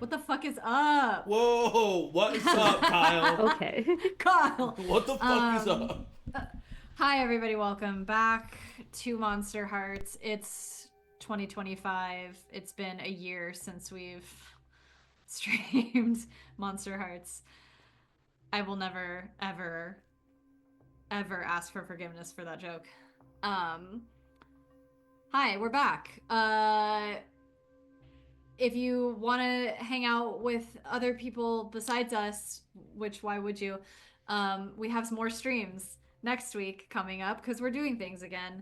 What the fuck is up? Whoa, what's up, Kyle? Okay. Kyle! What the fuck is up? Hi, everybody. Welcome back to Monsterhearts. It's 2025. It's been a year since we've streamed Monsterhearts. I will never, ever, ever ask for forgiveness for that joke. Hi, we're back. If you want to hang out with other people besides us, which why would you? We have some more streams next week coming up because we're doing things again.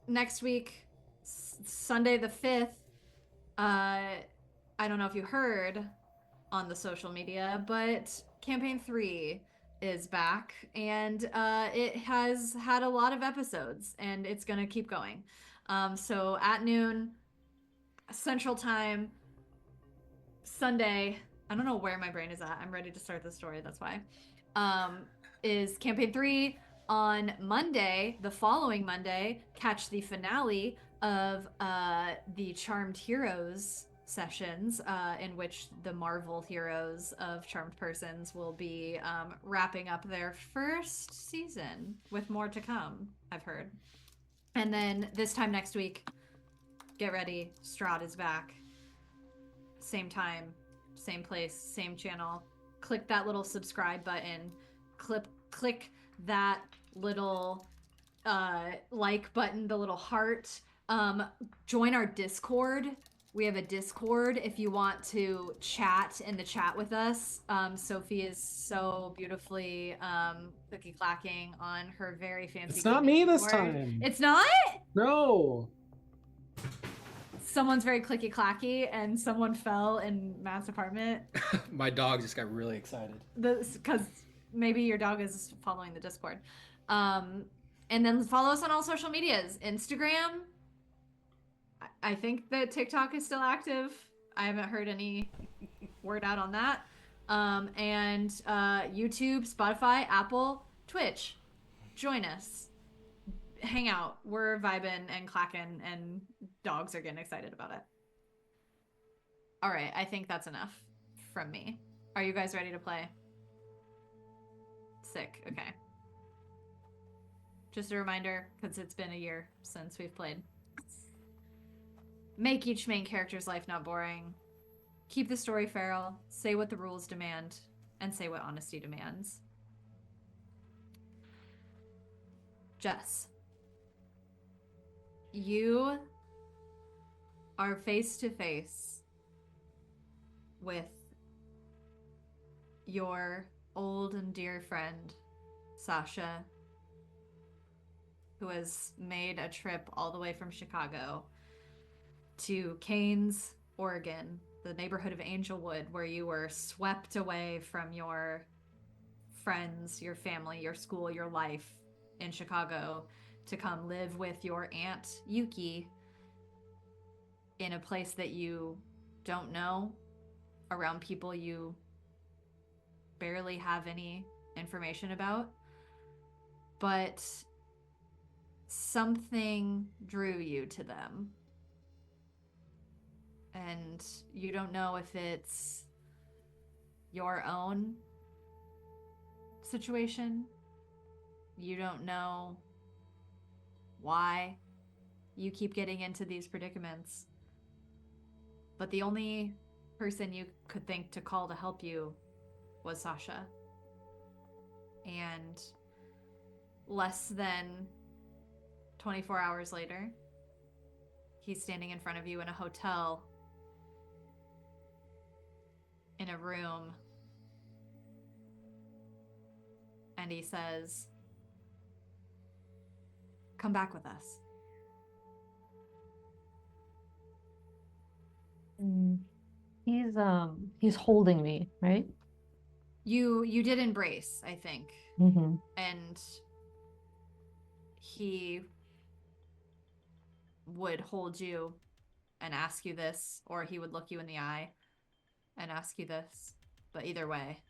Next week, Sunday the 5th, I don't know if you heard on the social media, but Campaign 3 is back and it has had a lot of episodes and it's going to keep going. So at noon, Central Time, Sunday, I don't know where my brain is at. I'm ready to start the story, that's why. Is Campaign 3 on Monday, the following Monday, catch the finale of the Charmed Heroes sessions, in which the Marvel heroes of CharmedPersons will be wrapping up their first season with more to come, I've heard. And then this time next week, get ready, Strahd is back. Same time, same place, same channel. Click that little subscribe button. Click that little like button, the little heart. Join our Discord. We have a Discord if you want to chat in the chat with us. Sophie is so beautifully clicky clacking on her very fancy. It's not me this keyboard. time. It's not? No. Someone's very clicky clacky and someone fell in Matt's apartment. My dog just got really excited. Because maybe your dog is following the Discord. And then follow us on all social medias. Instagram. I think that TikTok is still active. I haven't heard any word out on that. And YouTube, Spotify, Apple, Twitch. Join us. Hang out. We're vibing and clacking, and dogs are getting excited about it. All right, I think that's enough from me. Are you guys ready to play? Sick. Okay. Just a reminder, because it's been a year since we've played. Make each main character's life not boring. Keep the story feral. Say what the rules demand, and say what honesty demands. Jess. You are face to face with your old and dear friend, Sasha, who has made a trip all the way from Chicago to Keynes, Oregon, the neighborhood of Angelwood, where you were swept away from your friends, your family, your school, your life in Chicago to come live with your aunt Yuki in a place that you don't know, around people you barely have any information about. But something drew you to them. And you don't know if it's your own situation. You don't know why you keep getting into these predicaments. But the only person you could think to call to help you was Sasha. And less than 24 hours later, he's standing in front of you in a hotel, in a room, and he says, "Come back with us." He's holding me, right? You did embrace, I think. Mm-hmm. And he would hold you and ask you this, or he would look you in the eye and ask you this. But either way.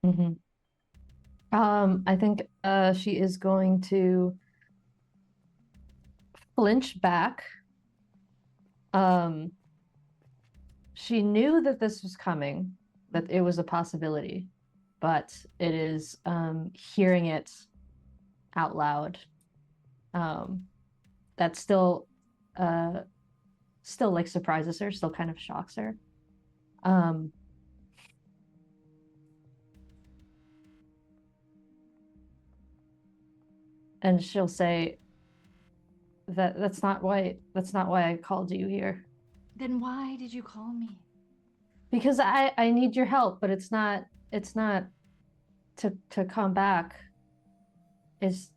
Mm-hmm. I think she is going to flinch back, She knew that this was coming, that it was a possibility, but it is hearing it out loud that still like surprises her, still kind of shocks her. And she'll say that's not why I called you here. Then why did you call me? Because I need your help, but it's not to come back. It's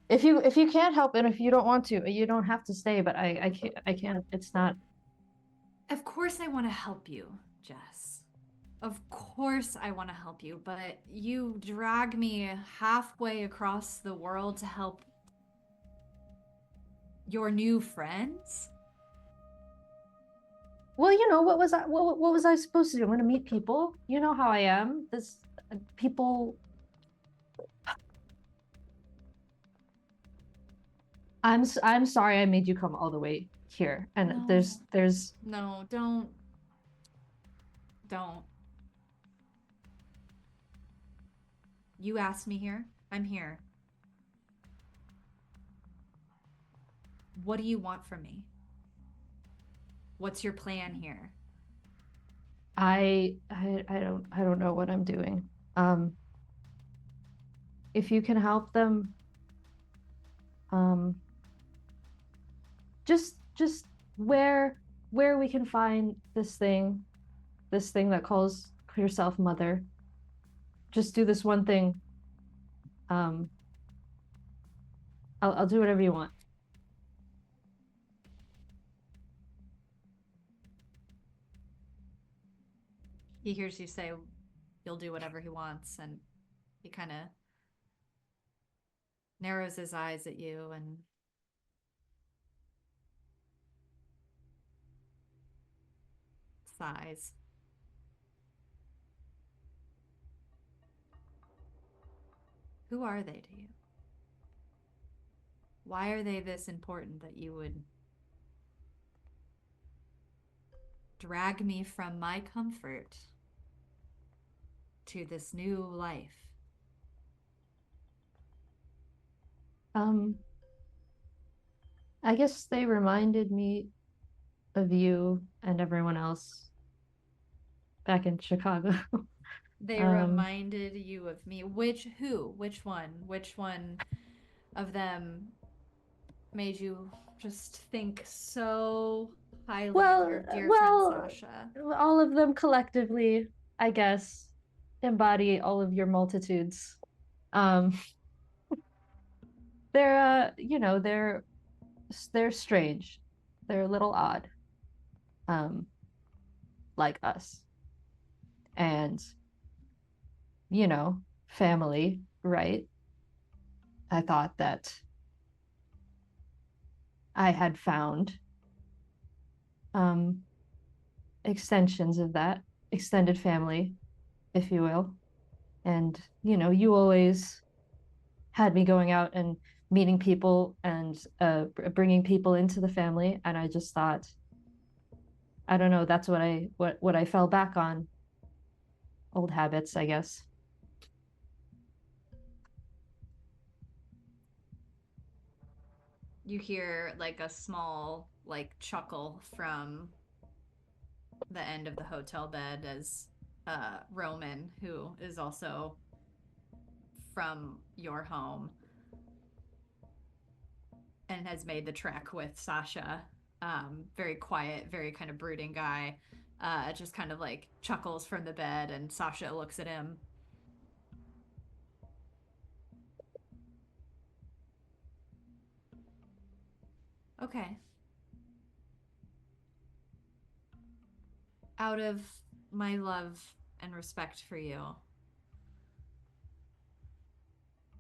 if you can't help and if you don't want to, you don't have to stay, but I can't, it's not. Of course I want to help you, Jess. Of course I want to help you, but you drag me halfway across the world to help your new friends? Well, what was I supposed to do? I'm gonna meet people. You know how I am. This people. I'm sorry I made you come all the way here. And No. there's No, don't. You asked me here. I'm here. What do you want from me? What's your plan here? I don't know what I'm doing. If you can help them, just where we can find this thing that calls yourself mother. Just do this one thing. I'll do whatever you want. He hears you say you'll do whatever he wants, and he kind of narrows his eyes at you and sighs. Who are they to you? Why are they this important that you would drag me from my comfort to this new life? I guess they reminded me of you and everyone else back in Chicago. They reminded you of me. Who? Which one? Which one of them made you just think so highly of your dear friend Sasha? All of them collectively, I guess, embody all of your multitudes. Um, they're they're strange. They're a little odd, like us, and family, right? I thought that I had found um, extensions of that extended family, if you will. And, you always had me going out and meeting people and bringing people into the family. And I just thought, I don't know, that's what I fell back on. Old habits, I guess. You hear like a small like chuckle from the end of the hotel bed as Roman, who is also from your home and has made the trek with Sasha, very quiet, very kind of brooding guy, just kind of like chuckles from the bed, and Sasha looks at him. Okay. Out of my love and respect for you,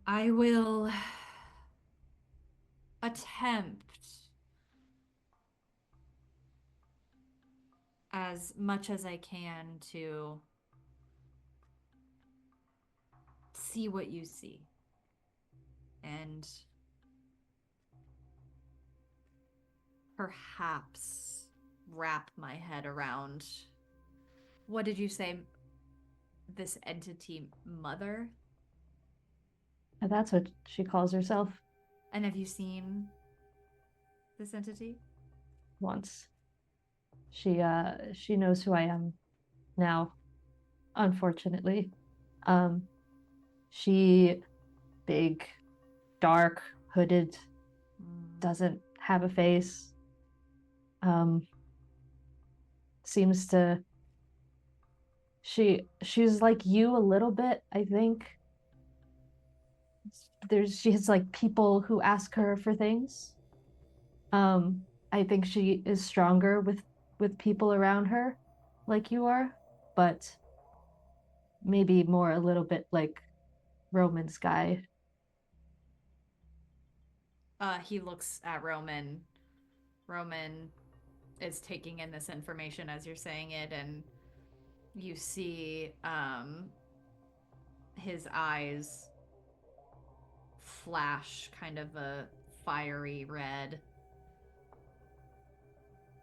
I will attempt as much as I can to see what you see and perhaps wrap my head around. What did you say? This entity, mother? And that's what she calls herself And have you seen this entity? once. She knows who I am now, unfortunately. She big, dark, hooded, doesn't have a face. Seems to she's like you a little bit, I think. She has like people who ask her for things. I think she is stronger with people around her, like you are, but maybe more a little bit like Roman's guy. He looks at Roman. Roman is taking in this information as you're saying it, and you see his eyes flash kind of a fiery red,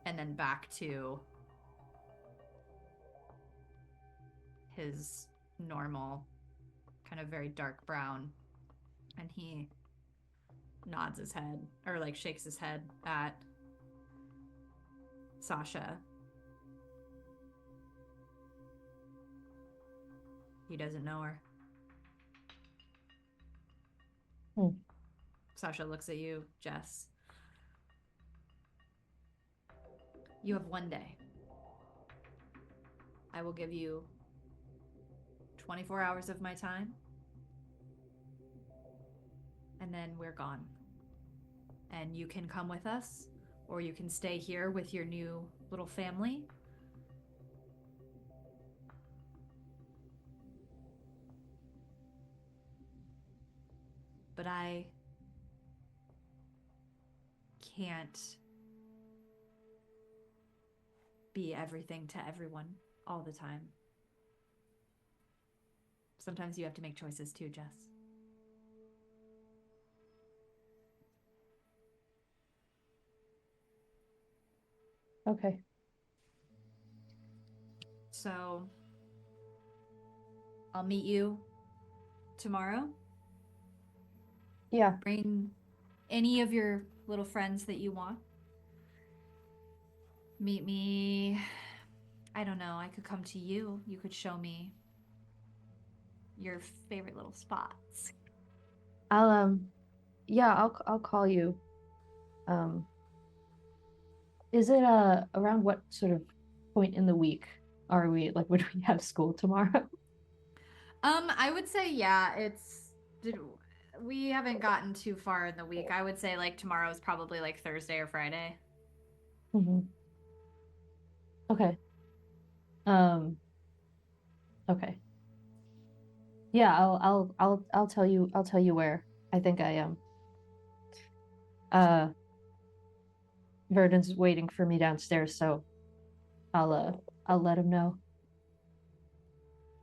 and then back to his normal kind of very dark brown, and he nods his head, or like shakes his head at Sasha. He doesn't know her. Sasha looks at you, Jess. You have 1 day. I will give you 24 hours of my time, and then we're gone. And you can come with us, or you can stay here with your new little family. But I can't be everything to everyone all the time. Sometimes you have to make choices too, Jess. Okay. So I'll meet you tomorrow. Yeah. Bring any of your little friends that you want. Meet me. I don't know. I could come to you. You could show me your favorite little spots. I'll call you. Is it around what sort of point in the week are we, like, would we have school tomorrow? I would say we haven't gotten too far in the week. I would say like tomorrow is probably like Thursday or Friday. Mm-hmm. Okay. Okay. Yeah, I'll tell you where. I think I am. Vernon's waiting for me downstairs, so I'll let him know.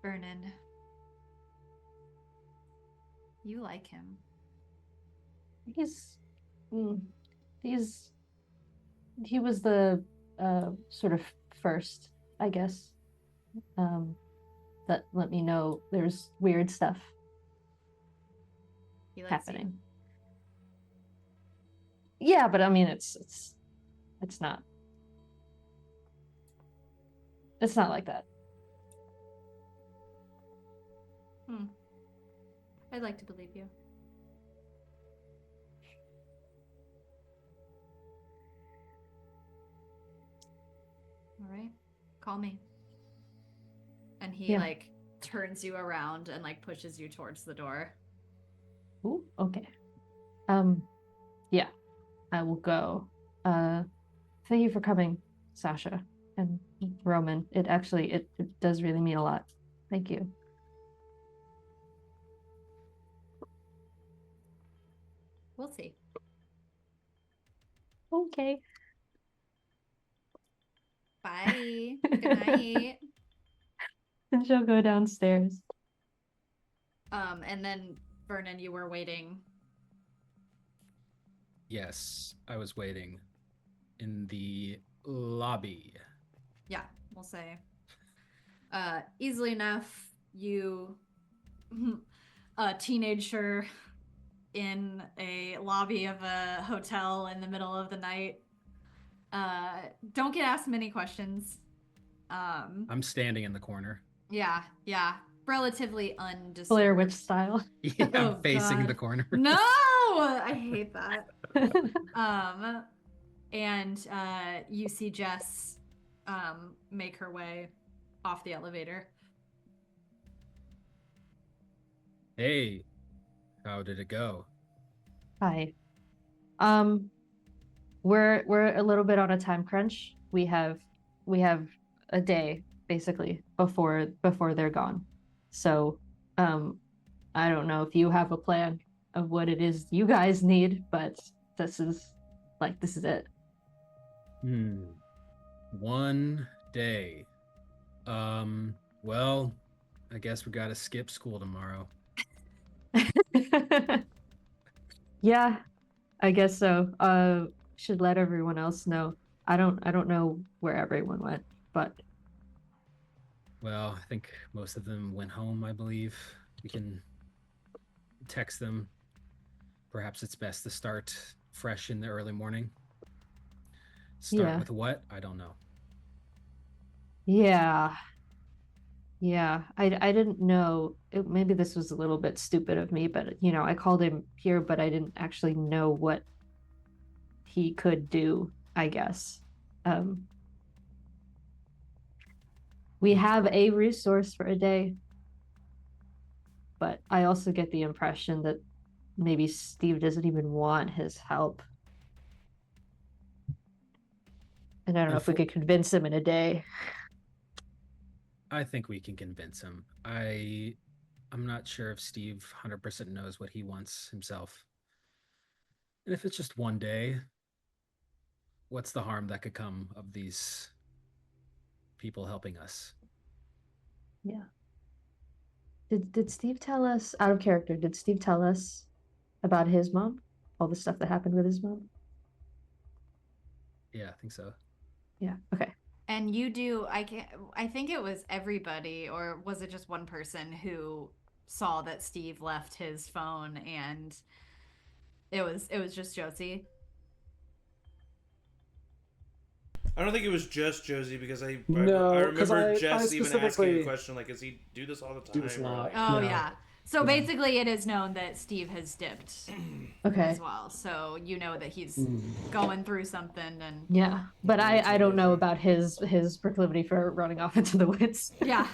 Vernon, you like him. He's he was the sort of first, I guess. That let me know there's weird stuff He likes happening. Yeah, but I mean it's not like that. I'd like to believe you. All right. Call me. And he like turns you around and like pushes you towards the door. Ooh, okay. Yeah, I will go. Thank you for coming, Sasha and Roman. It does really mean a lot. Thank you. We'll see. Okay. Bye. Good night. And she'll go downstairs. And then Vernon, you were waiting. Yes, I was waiting. in the lobby. Yeah, we'll say. Easily enough, you, a teenager in a lobby of a hotel in the middle of the night. Don't get asked many questions. I'm standing in the corner. Yeah, relatively undisturbed. Blair Witch style. Yeah, I'm Oh, facing God. the corner. No, I hate that. And you see Jess make her way off the elevator. Hey, how did it go? Hi. We're a little bit on a time crunch. We have a day basically before they're gone. So, I don't know if you have a plan of what it is you guys need, but this is it. 1 day. Well, I guess we gotta skip school tomorrow. Yeah, I guess so. Should let everyone else know. I don't know where everyone went, but Well, I think most of them went home, I believe. We can text them. Perhaps it's best to start fresh in the early morning. Start Yeah. with what? I don't know. yeah. I didn't know. Maybe this was a little bit stupid of me, but I called him here, but I didn't actually know what he could do, I guess. We have a resource for a day, but I also get the impression that maybe Steve doesn't even want his help. And I don't know if we could convince him in a day. I think we can convince him. I'm not sure if Steve 100% knows what he wants himself. And if it's just 1 day, what's the harm that could come of these people helping us? Yeah. Did Steve tell us, out of character, did Steve tell us about his mom? All the stuff that happened with his mom? Yeah, I think so. Yeah, okay. And you do, I think it was everybody, or was it just one person who saw that Steve left his phone, and it was just Josie? I don't think it was just Josie, because I No, 'cause remember I Jess even asking specifically a question like, "Does he do this all the time?" do this a or lot. like- Oh, Yeah. yeah. So Yeah. basically, it is known that Steve has dipped Okay. as well. So you know that he's going through something, and Yeah, but I don't know about his proclivity for running off into the woods. yeah,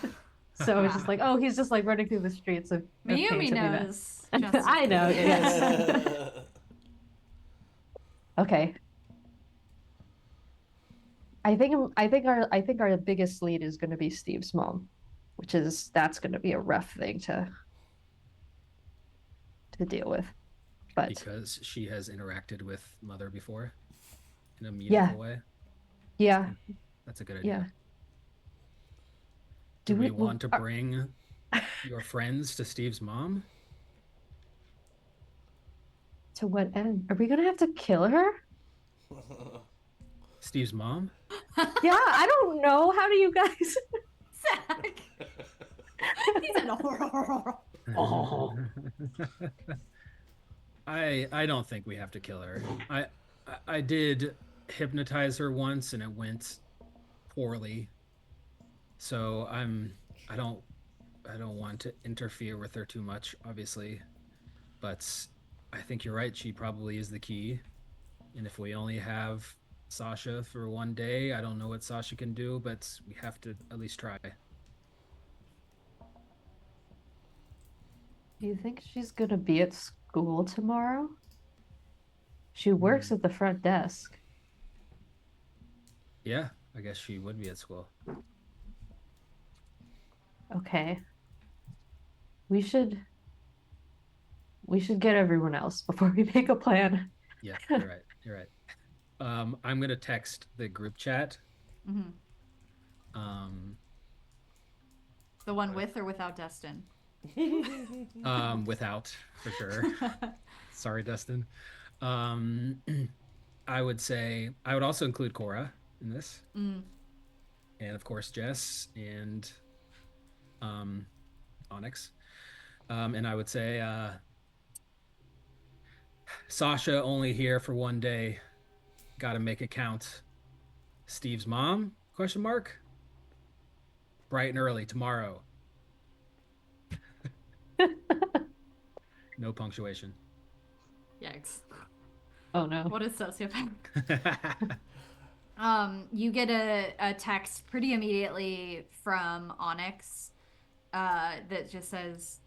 So it's just like, oh, he's just like running through the streets of Mayumi Kansas City. knows. just as I know, good. yes. Okay. I think our biggest lead is going to be Steve's mom, that's going to be a rough thing to deal with. But Because she has interacted with Mother before in a meaningful way. Yeah. That's a good idea. Yeah. Do we want to bring your friends to Steve's mom? To what end? Are we going to have to kill her? Steve's mom? Yeah, I don't know. How do you guys? Zach. He said, Oh. I don't think we have to kill her. I did hypnotize her once and it went poorly. So I don't want to interfere with her too much, obviously. But I think you're right, she probably is the key. And if we only have Sasha for 1 day, I don't know what Sasha can do, but we have to at least try. Do you think she's going to be at school tomorrow? She works at the front desk. Yeah, I guess she would be at school. Okay. We should get everyone else before we make a plan. Yeah, you're right. You're right. I'm gonna text the group chat. Mm-hmm. The one with or without Destin? Without, for sure. Sorry, Dustin. I would say I would also include Cora in this, Mm. and of course Jess and Onyx. And I would say Sasha only here for one day. Got to make it count. Steve's mom? Question mark. Bright and early tomorrow. No punctuation. Yikes. Oh no. What a sociopath. You get a text pretty immediately from Onyx that just says,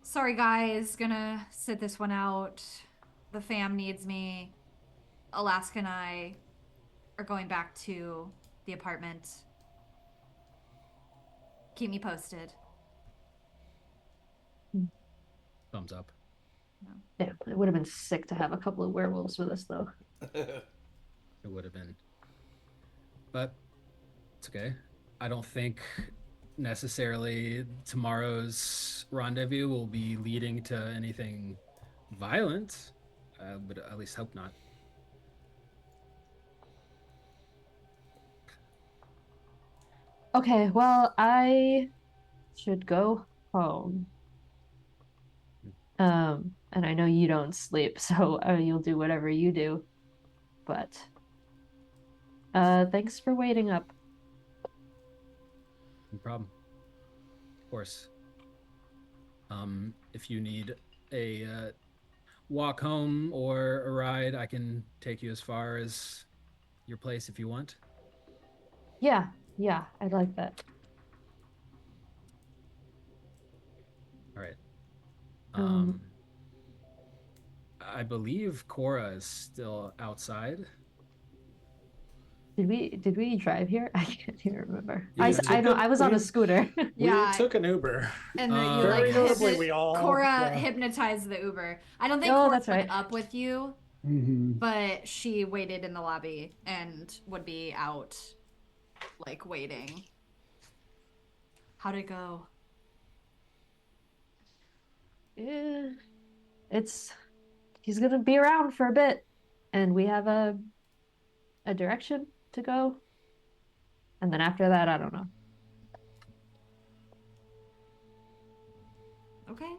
"Sorry guys, gonna sit this one out. The fam needs me. Alaska and I are going back to the apartment. Keep me posted." Thumbs up. Yeah, it would have been sick to have a couple of werewolves with us though. It would have been. But it's okay. I don't think necessarily tomorrow's rendezvous will be leading to anything violent. I would at least hope not. Okay, well, I should go home. And I know you don't sleep, so you'll do whatever you do. But thanks for waiting up. No problem. Of course. If you need a walk home or a ride, I can take you as far as your place if you want. Yeah, I'd like that. All right. Um, I believe Cora is still outside. did we drive here? I can't even remember. Yeah, I know I was on a we- scooter. Yeah, We took an Uber. and then you Very like notably, we all- Cora yeah. hypnotized the Uber. I don't think Oh, Cora that's went right. up with you, Mm-hmm. but she waited in the lobby and would be out, like waiting. How'd it go? Yeah, he's gonna be around for a bit, and we have a direction to go, and then after that, I don't know. Okay,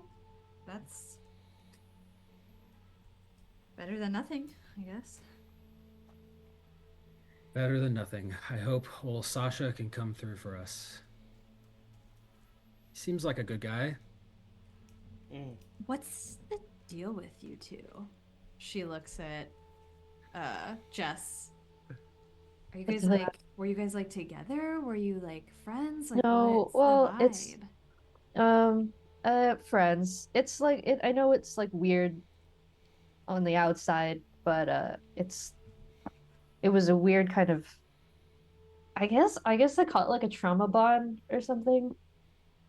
that's better than nothing, I guess. Better than nothing. I hope old Sasha can come through for us. He seems like a good guy. What's the deal with you two? She looks at Jess. Are you guys What's like were you guys like together? Were you like friends? Like No, what's well, the it's vibe? friends. It's like I know it's like weird on the outside, but it was a weird kind of I guess they call it like a trauma bond or something.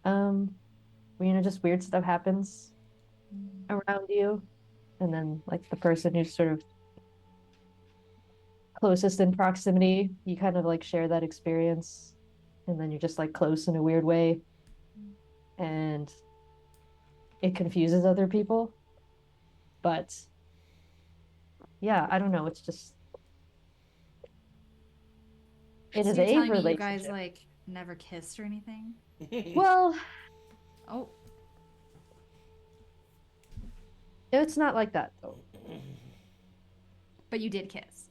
Where just weird stuff happens around you, and then like the person who's sort of closest in proximity, you kind of like share that experience, and then you're just like close in a weird way, and it confuses other people. But yeah, I don't know. It's just it So is you're a telling me you relationship. guys like never kissed or anything? Well, Oh, it's not like that though. but you did kiss.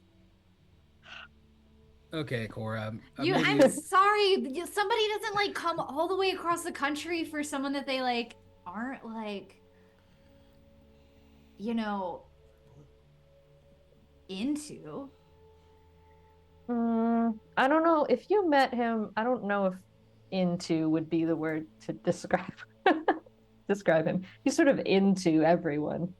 Okay, Cora. I'm maybe- sorry. Somebody doesn't like come all the way across the country for someone that they like aren't like, you know, into. I don't know if you met him. I don't know if into would be the word to describe describe him. He's sort of into everyone.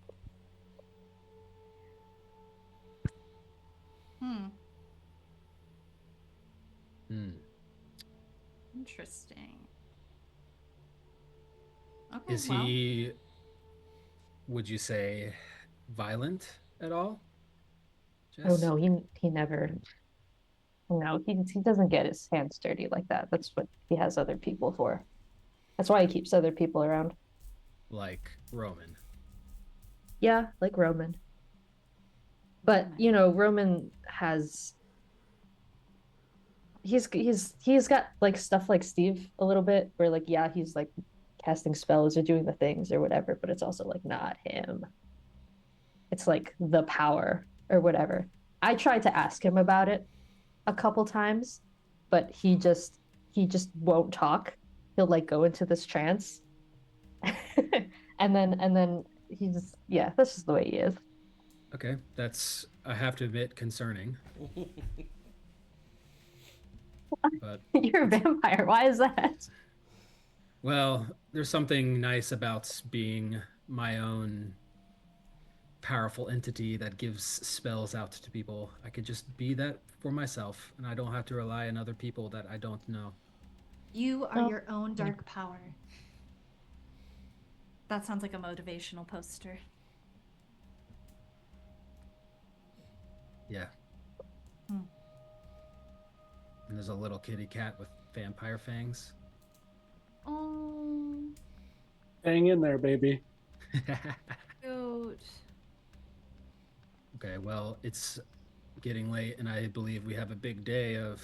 Interesting. Okay. Is well, he, would you say, violent at all? Oh Jess? no, he never. No, he doesn't get his hands dirty like that. That's what he has other people for. That's why he keeps other people around. Like Roman. Yeah, like Roman. But Roman has he's got like stuff like Steve a little bit, where like he's like casting spells or doing the things or whatever, but it's also like not him. It's like the power or whatever. I tried to ask him about it a couple times, but he just won't talk. He'll like go into this trance. and then he just that's just the way he is. Okay, that's, I have to admit, concerning. But You're a vampire. Why is that? well, there's something nice about being my own powerful entity that gives spells out to people. I could just be that for myself, and I don't have to rely on other people that I don't know. You are Oh. your own dark power. That sounds like a motivational poster. Yeah. Hmm. And there's a little kitty cat with vampire fangs. Oh, Hang in there, baby. cute. Okay, well, it's getting late, and I believe we have a big day of,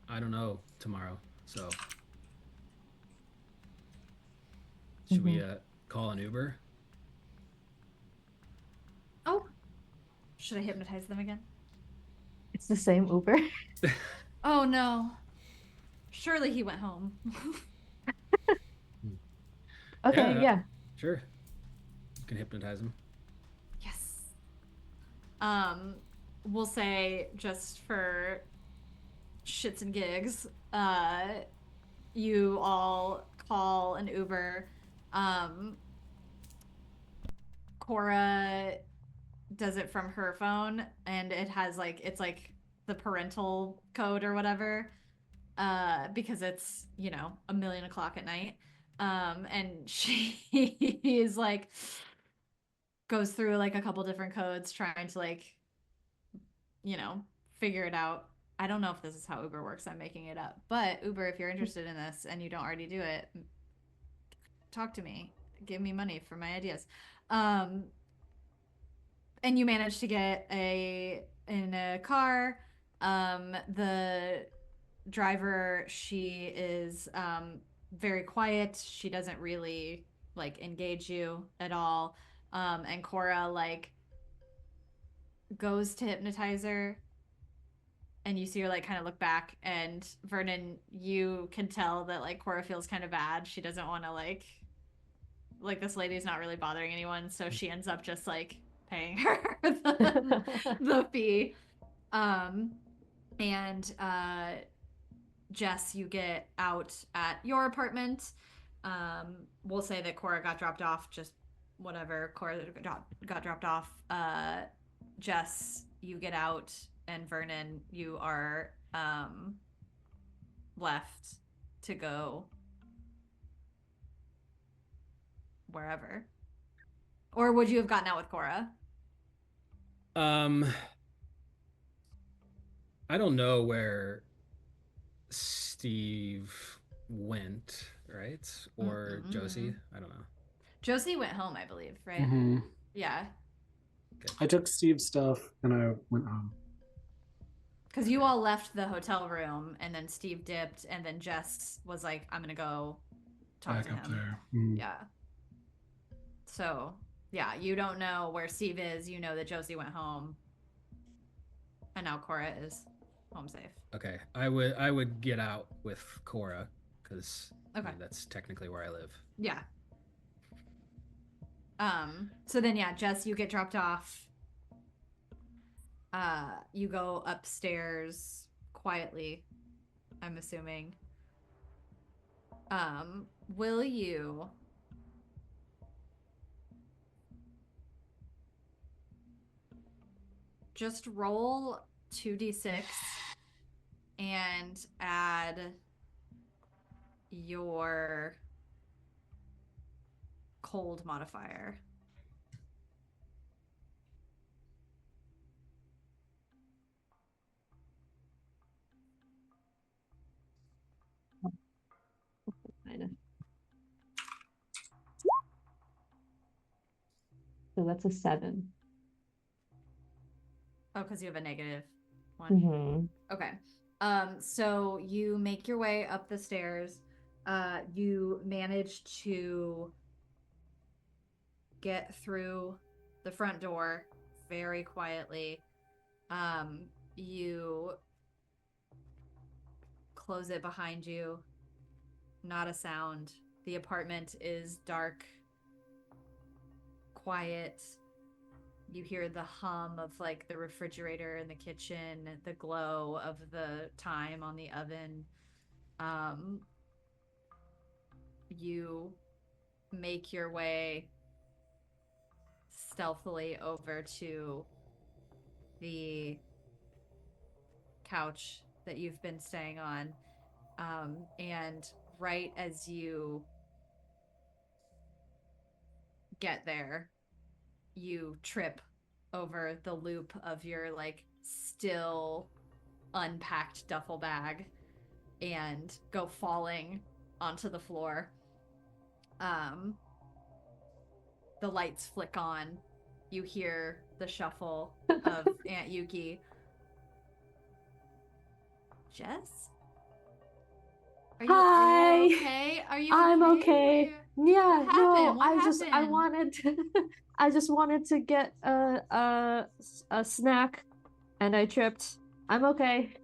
I don't know, tomorrow. So, should we call an Uber? Oh, should I hypnotize them again? It's the same Uber. Oh no. Surely he went home. Okay, yeah. Sure. You can hypnotize him. Yes. We'll say just for shits and gigs, you all call an Uber. Cora does it from her phone, and it has like it's like the parental code or whatever, because it's 1,000,000 at night. And she is like goes through like a couple different codes trying to like figure it out. I don't know if this is how Uber works. I'm making it up. But Uber, if you're interested in this and you don't already do it, talk to me. Give me money for my ideas. And you manage to get in a car. The driver, she is very quiet. She doesn't really like engage you at all. And Cora like goes to hypnotize her, and you see her like kind of look back, and Vernon, you can tell that like Cora feels kind of bad. She doesn't want to like this lady's not really bothering anyone, so she ends up just like paying her the fee. And Jess, you get out at your apartment. We'll say that Cora got dropped off, just whatever. Cora got dropped off. Jess, you get out, and Vernon, you are left to go wherever. Or would you have gotten out with Cora? I don't know where Steve went, right? Or Josie. I don't know. Josie went home, I believe, right? Mm-hmm. Yeah. I took Steve's stuff and I went home. Because you all left the hotel room, and then Steve dipped, and then Jess was like, I'm going to go talk Back to up him. there. Mm. Yeah. So, yeah, you don't know where Steve is. You know that Josie went home. And now Cora is home safe. Okay. I would get out with Cora, because that's technically where I live. Yeah. So then Jess, you get dropped off. You go upstairs quietly, I'm assuming. Will you just roll 2d6 and add your cold modifier? So that's a 7. Oh, because you have a -1. Mm-hmm. Okay. So you make your way up the stairs. You manage to get through the front door very quietly. You close it behind you. Not a sound. The apartment is dark, quiet. You hear the hum of like the refrigerator in the kitchen, the glow of the thyme on the oven. You make your way stealthily over to the couch that you've been staying on. And right as you get there, you trip over the loop of your like still unpacked duffel bag and go falling onto the floor. The lights flick on. You hear the shuffle of Aunt Yuki. Jess? Are you okay? Are you I'm okay. Yeah, What no, happened? What I happened? wanted to, I just wanted to get a snack, and I tripped. I'm okay.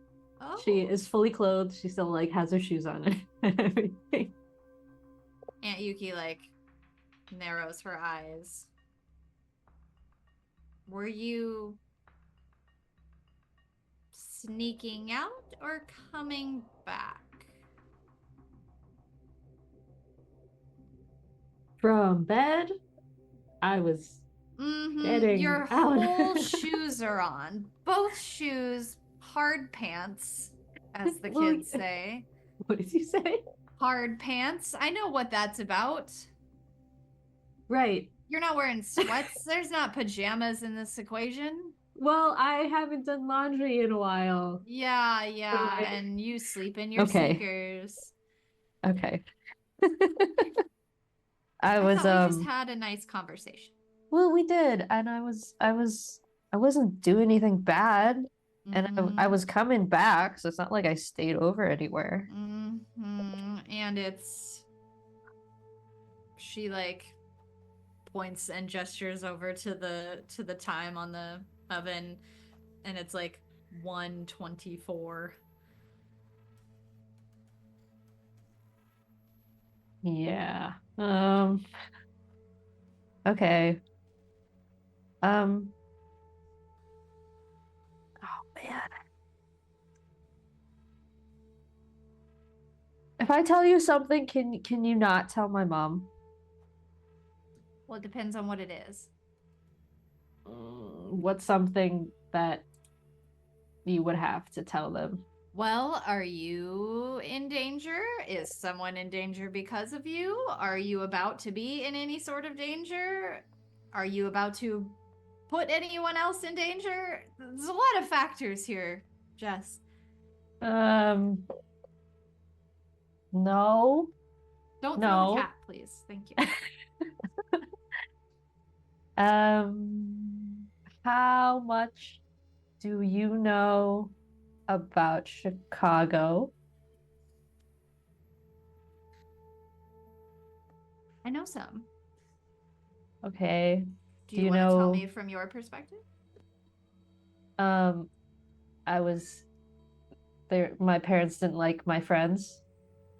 Oh. She is fully clothed. She still like has her shoes on and everything. Aunt Yuki like narrows her eyes. Were you sneaking out or coming back? From bed, I was getting Your out. whole shoes are on. Both shoes, hard pants, as the Well, kids say. What did you say? Hard pants. I know what that's about. Right. You're not wearing sweats. There's not pajamas in this equation. Well, I haven't done laundry in a while. Yeah, Right. and you sleep in your Okay. sneakers. Okay. I was thought we just had a nice conversation. well, we did, and I wasn't doing anything bad, and I was coming back, so it's not like I stayed over anywhere. And she like points and gestures over to the time on the oven, and it's like 1:24. Yeah. Okay. Oh man. If I tell you something, can you not tell my mom? Well, it depends on what it is. What's something that you would have to tell them? Well, are you in danger? Is someone in danger because of you? Are you about to be in any sort of danger? Are you about to put anyone else in danger? There's a lot of factors here, Jess. No. Don't throw No. the cat, please. Thank you. How much do you know about Chicago? I know some. Okay. Do you you want to tell know- me from your perspective? I was there. My parents didn't like my friends,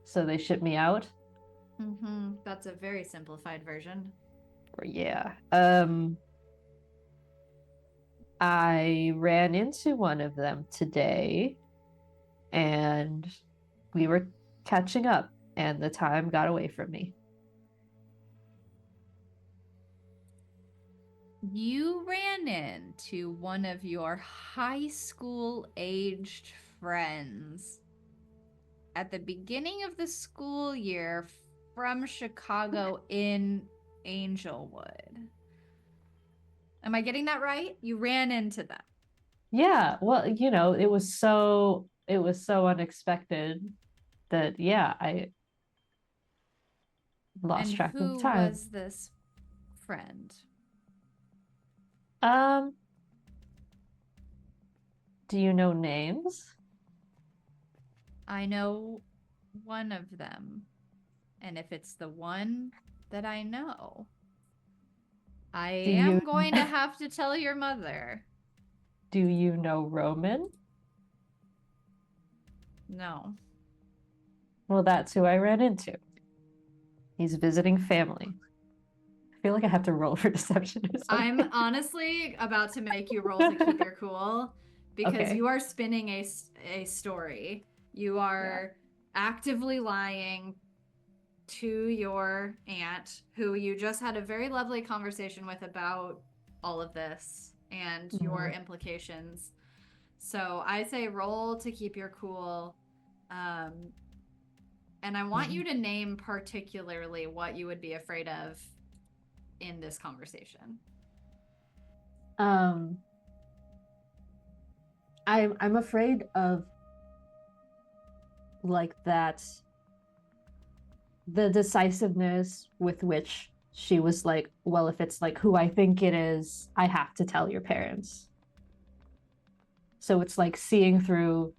so they shipped me out. That's a very simplified version. Yeah. I ran into one of them today, and we were catching up, and the time got away from me. You ran into one of your high school aged friends at the beginning of the school year from Chicago in Angelwood. Am I getting that right? You ran into them. Yeah, well, it was so unexpected that I lost track of who time. was this friend? Do you know names? I know one of them. And if it's the one that I know, I Do am you going to have to tell your mother. do you know Roman? No. Well, that's who I ran into. He's visiting family. I feel like I have to roll for deception or something. I'm honestly about to make you roll to keep your cool because Okay. you are spinning a story. You are actively lying to your aunt, who you just had a very lovely conversation with about all of this and your implications. So I say roll to keep your cool. And I want you to name particularly what you would be afraid of in this conversation. I'm afraid of like that the decisiveness with which she was like, well, if it's like who I think it is, I have to tell your parents. So it's like seeing through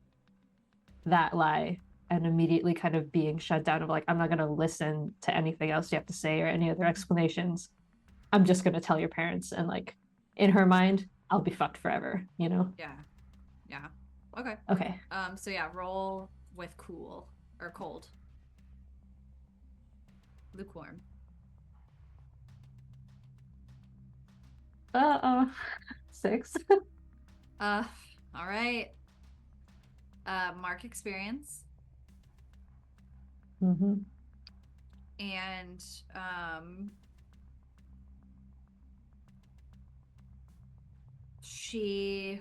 that lie and immediately kind of being shut down of like, I'm not going to listen to anything else you have to say or any other explanations. I'm just going to tell your parents. And like in her mind, I'll be fucked forever, you know? Yeah. Yeah. Okay. Okay. So yeah, roll with cool or cold. Lukewarm. Uh, 6. All right. Mark experience. Mm-hmm. And she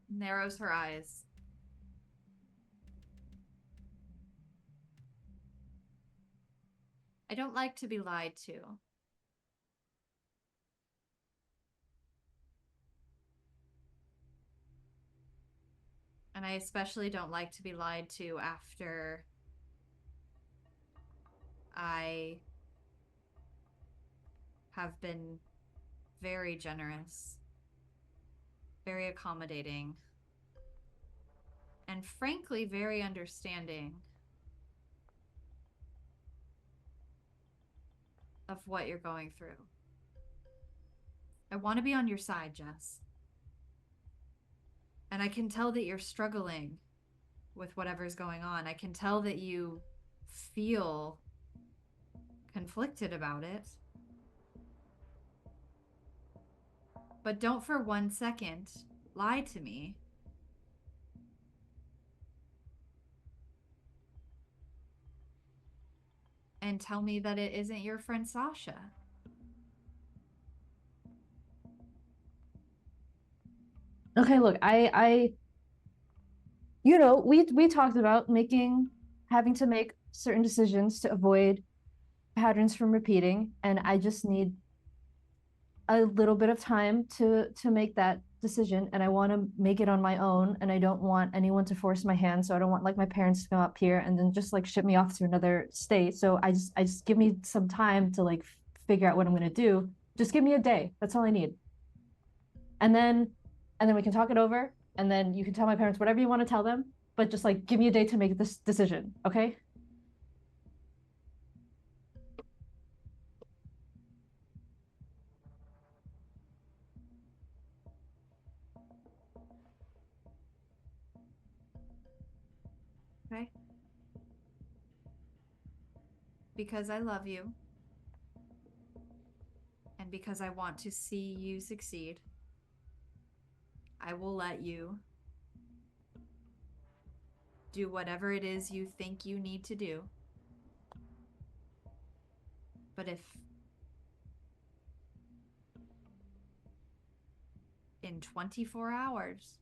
narrows her eyes. I don't like to be lied to. And I especially don't like to be lied to after I have been very generous, very accommodating, and frankly, very understanding of what you're going through. I want to be on your side, Jess. And I can tell that you're struggling with whatever's going on. I can tell that you feel conflicted about it. But don't for 1 second lie to me. And tell me that it isn't your friend Sasha. Okay, look, you know, we talked about having to make certain decisions to avoid patterns from repeating, and I just need a little bit of time to make that decision, and I want to make it on my own, and I don't want anyone to force my hand, so I don't want like my parents to come up here and then just like ship me off to another state. So I just give me some time to like figure out what I'm going to do. Just give me a day. That's all I need. And then we can talk it over, and then you can tell my parents whatever you want to tell them, but just like give me a day to make this decision, okay? Okay? Because I love you. And because I want to see you succeed, I will let you do whatever it is you think you need to do. But if in 24 hours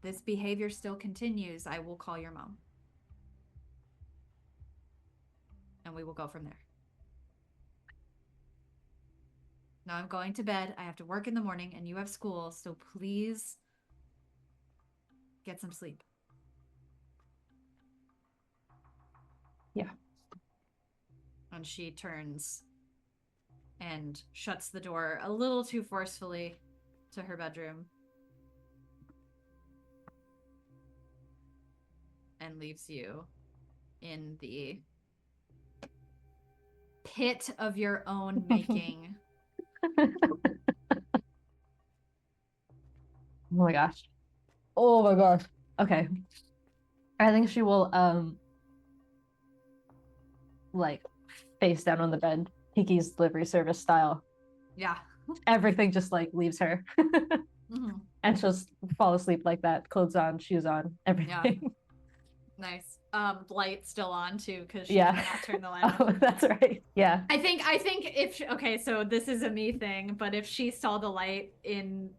this behavior still continues, I will call your mom. And we will go from there. Now I'm going to bed. I have to work in the morning and you have school, so please get some sleep. Yeah. And she turns and shuts the door a little too forcefully to her bedroom and leaves you in the pit of your own making. Oh my gosh. Oh my gosh. Okay. I think she will like face down on the bed, Kiki's delivery service style. Yeah. Everything just like leaves her. Mhm. And she'll just fall asleep like that, clothes on, shoes on, everything. Nice. Light still on too, because she Yeah. did not turn the light on. Oh, that's right. Yeah. I think if okay, so this is a me thing, but if she saw the light in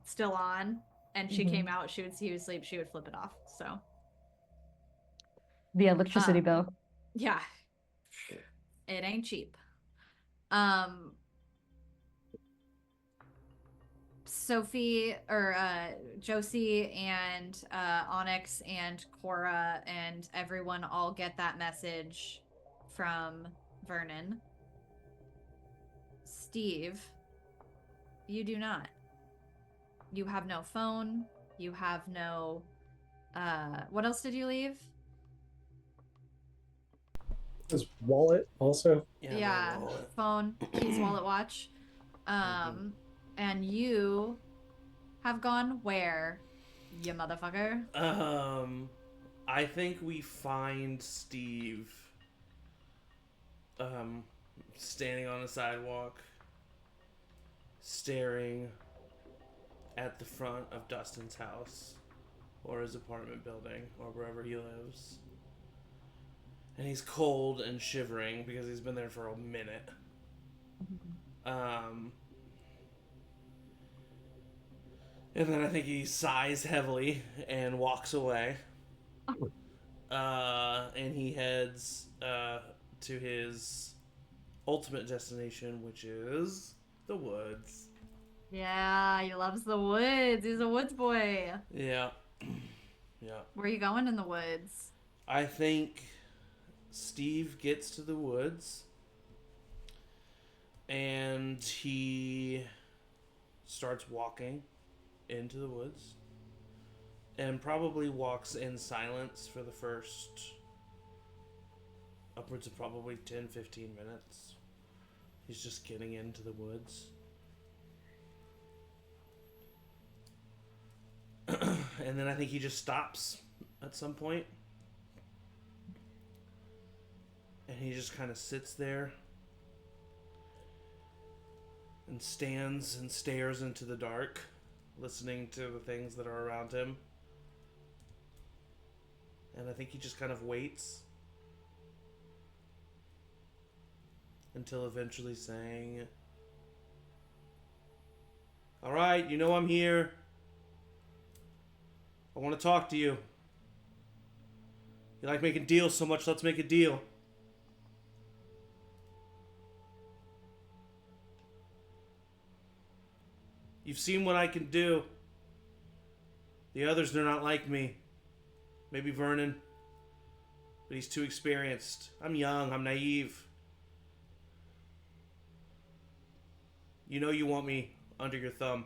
still on and she came out, she would see you asleep, she would flip it off. So The electricity bill. yeah, it ain't cheap. Um, Sophie or Josie and Onyx and Cora and everyone all get that message from Vernon. Steve, you do not. You have no phone. You have no. What else did you leave? His wallet also. Yeah, my wallet. phone, keys, wallet, watch. And you have gone where, you motherfucker? I think we find Steve standing on the sidewalk, staring at the front of Dustin's house or his apartment building or wherever he lives. And he's cold and shivering because he's been there for a minute. And then I think he sighs heavily and walks away. And he heads to his ultimate destination, which is the woods. Yeah, he loves the woods. He's a woods boy. Yeah. Yeah. Where are you going in the woods? I think Steve gets to the woods and he starts walking into the woods and probably walks in silence for the first upwards of probably 10-15 minutes. He's just getting into the woods. And then I think he just stops at some point. And he just kind of sits there and stands and stares into the dark, listening to the things that are around him. And I think he just kind of waits until eventually saying, "All right, you know I'm here. I want to talk to you. You like making deals so much, let's make a deal." You've seen what I can do. The others, they're not like me. Maybe Vernon. But he's too experienced. I'm young, I'm naive. You know you want me under your thumb.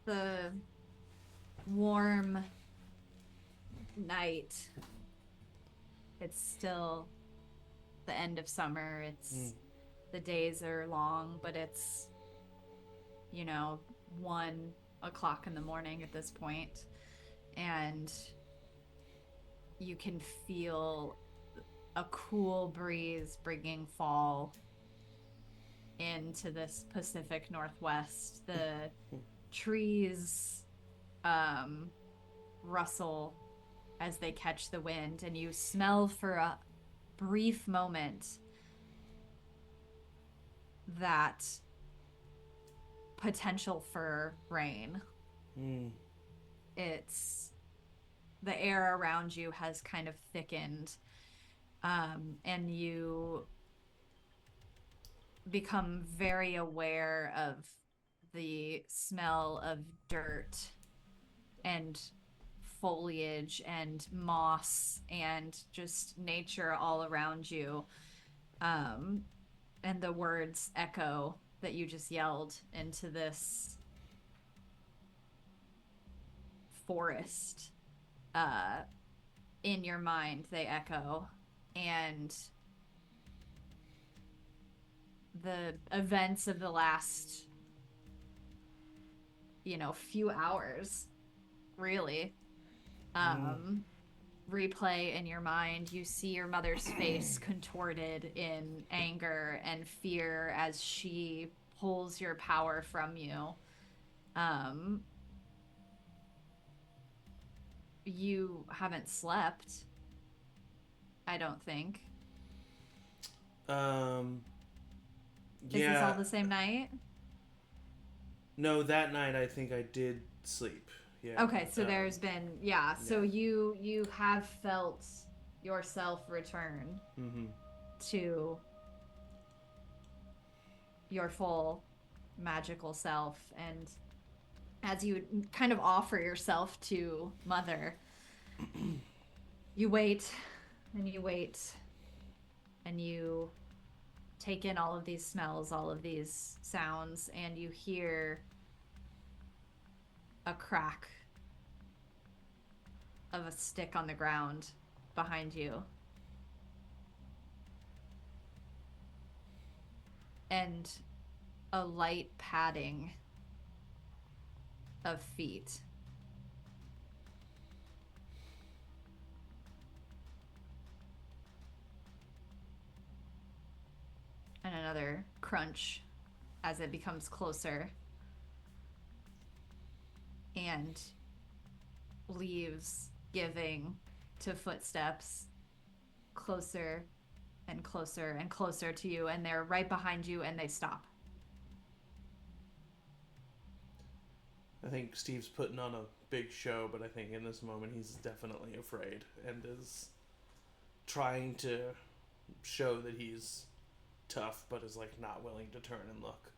The warm night. It's still the end of summer. The days are long, but it's 1:00 in the morning at this point, and you can feel a cool breeze bringing fall into this Pacific Northwest. The trees rustle as they catch the wind, and you smell for a brief moment that potential for rain. It's the air around you has kind of thickened, and you become very aware of the smell of dirt and foliage and moss and just nature all around you. And the words echo that you just yelled into this forest. In your mind, they echo. And the events of the last, few hours, really, replay in your mind. You see your mother's face contorted in anger and fear as she pulls your power from you. You haven't slept, I don't think. Yeah. Is this all the same night? No, that night I think I did sleep. Yeah. Okay, so there's been so you have felt yourself return to your full magical self, and as you kind of offer yourself to Mother, you wait and you wait and you take in all of these smells, all of these sounds, and you hear a crack of a stick on the ground behind you. And a light padding of feet. And another crunch as it becomes closer. And leaves giving to footsteps closer and closer and closer to you, and they're right behind you, and they stop. I think Steve's putting on a big show, but I think in this moment he's definitely afraid and is trying to show that he's tough, but is like not willing to turn and look.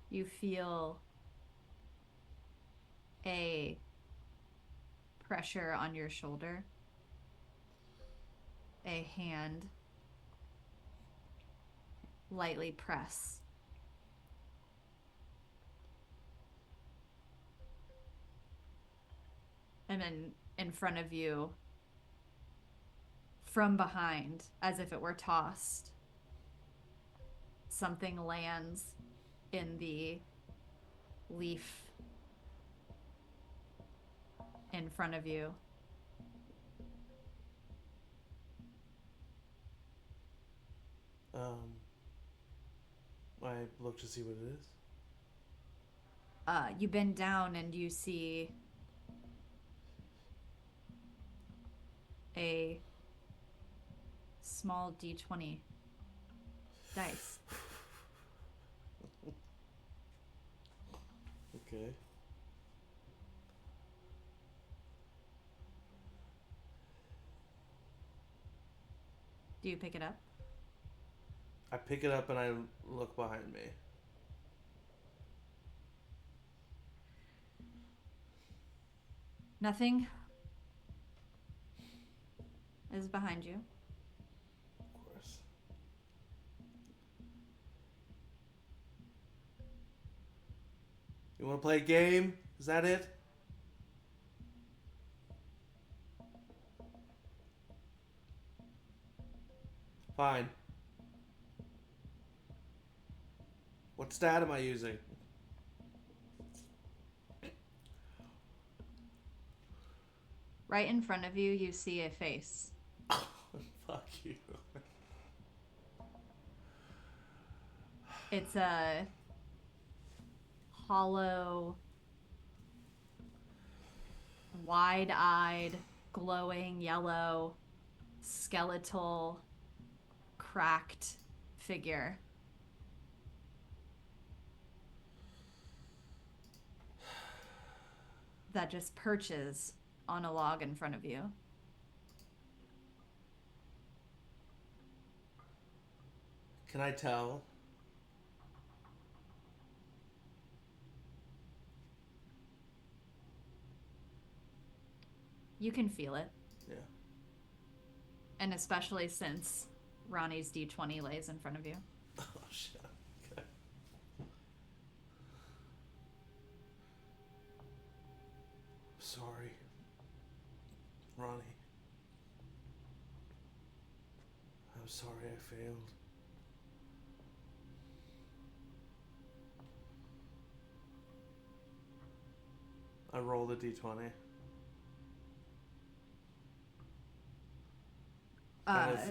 You feel a pressure on your shoulder, a hand lightly press. And then in front of you, from behind, as if it were tossed, something lands in the leaf in front of you. I look to see what it is. You bend down and you see a small D20 dice. Okay. Do you pick it up? I pick it up and I look behind me. Nothing is behind you. Of course. You want to play a game? Is that it? Fine. What stat am I using? Right in front of you, you see a face. Fuck you. It's a hollow, wide-eyed, glowing yellow, skeletal, cracked figure. That just perches on a log in front of you. Can I tell? You can feel it. Yeah. And especially since Ronnie's D20 lays in front of you. Oh, shit. Okay. Sorry. Ronnie. I'm sorry I failed. I rolled a d20.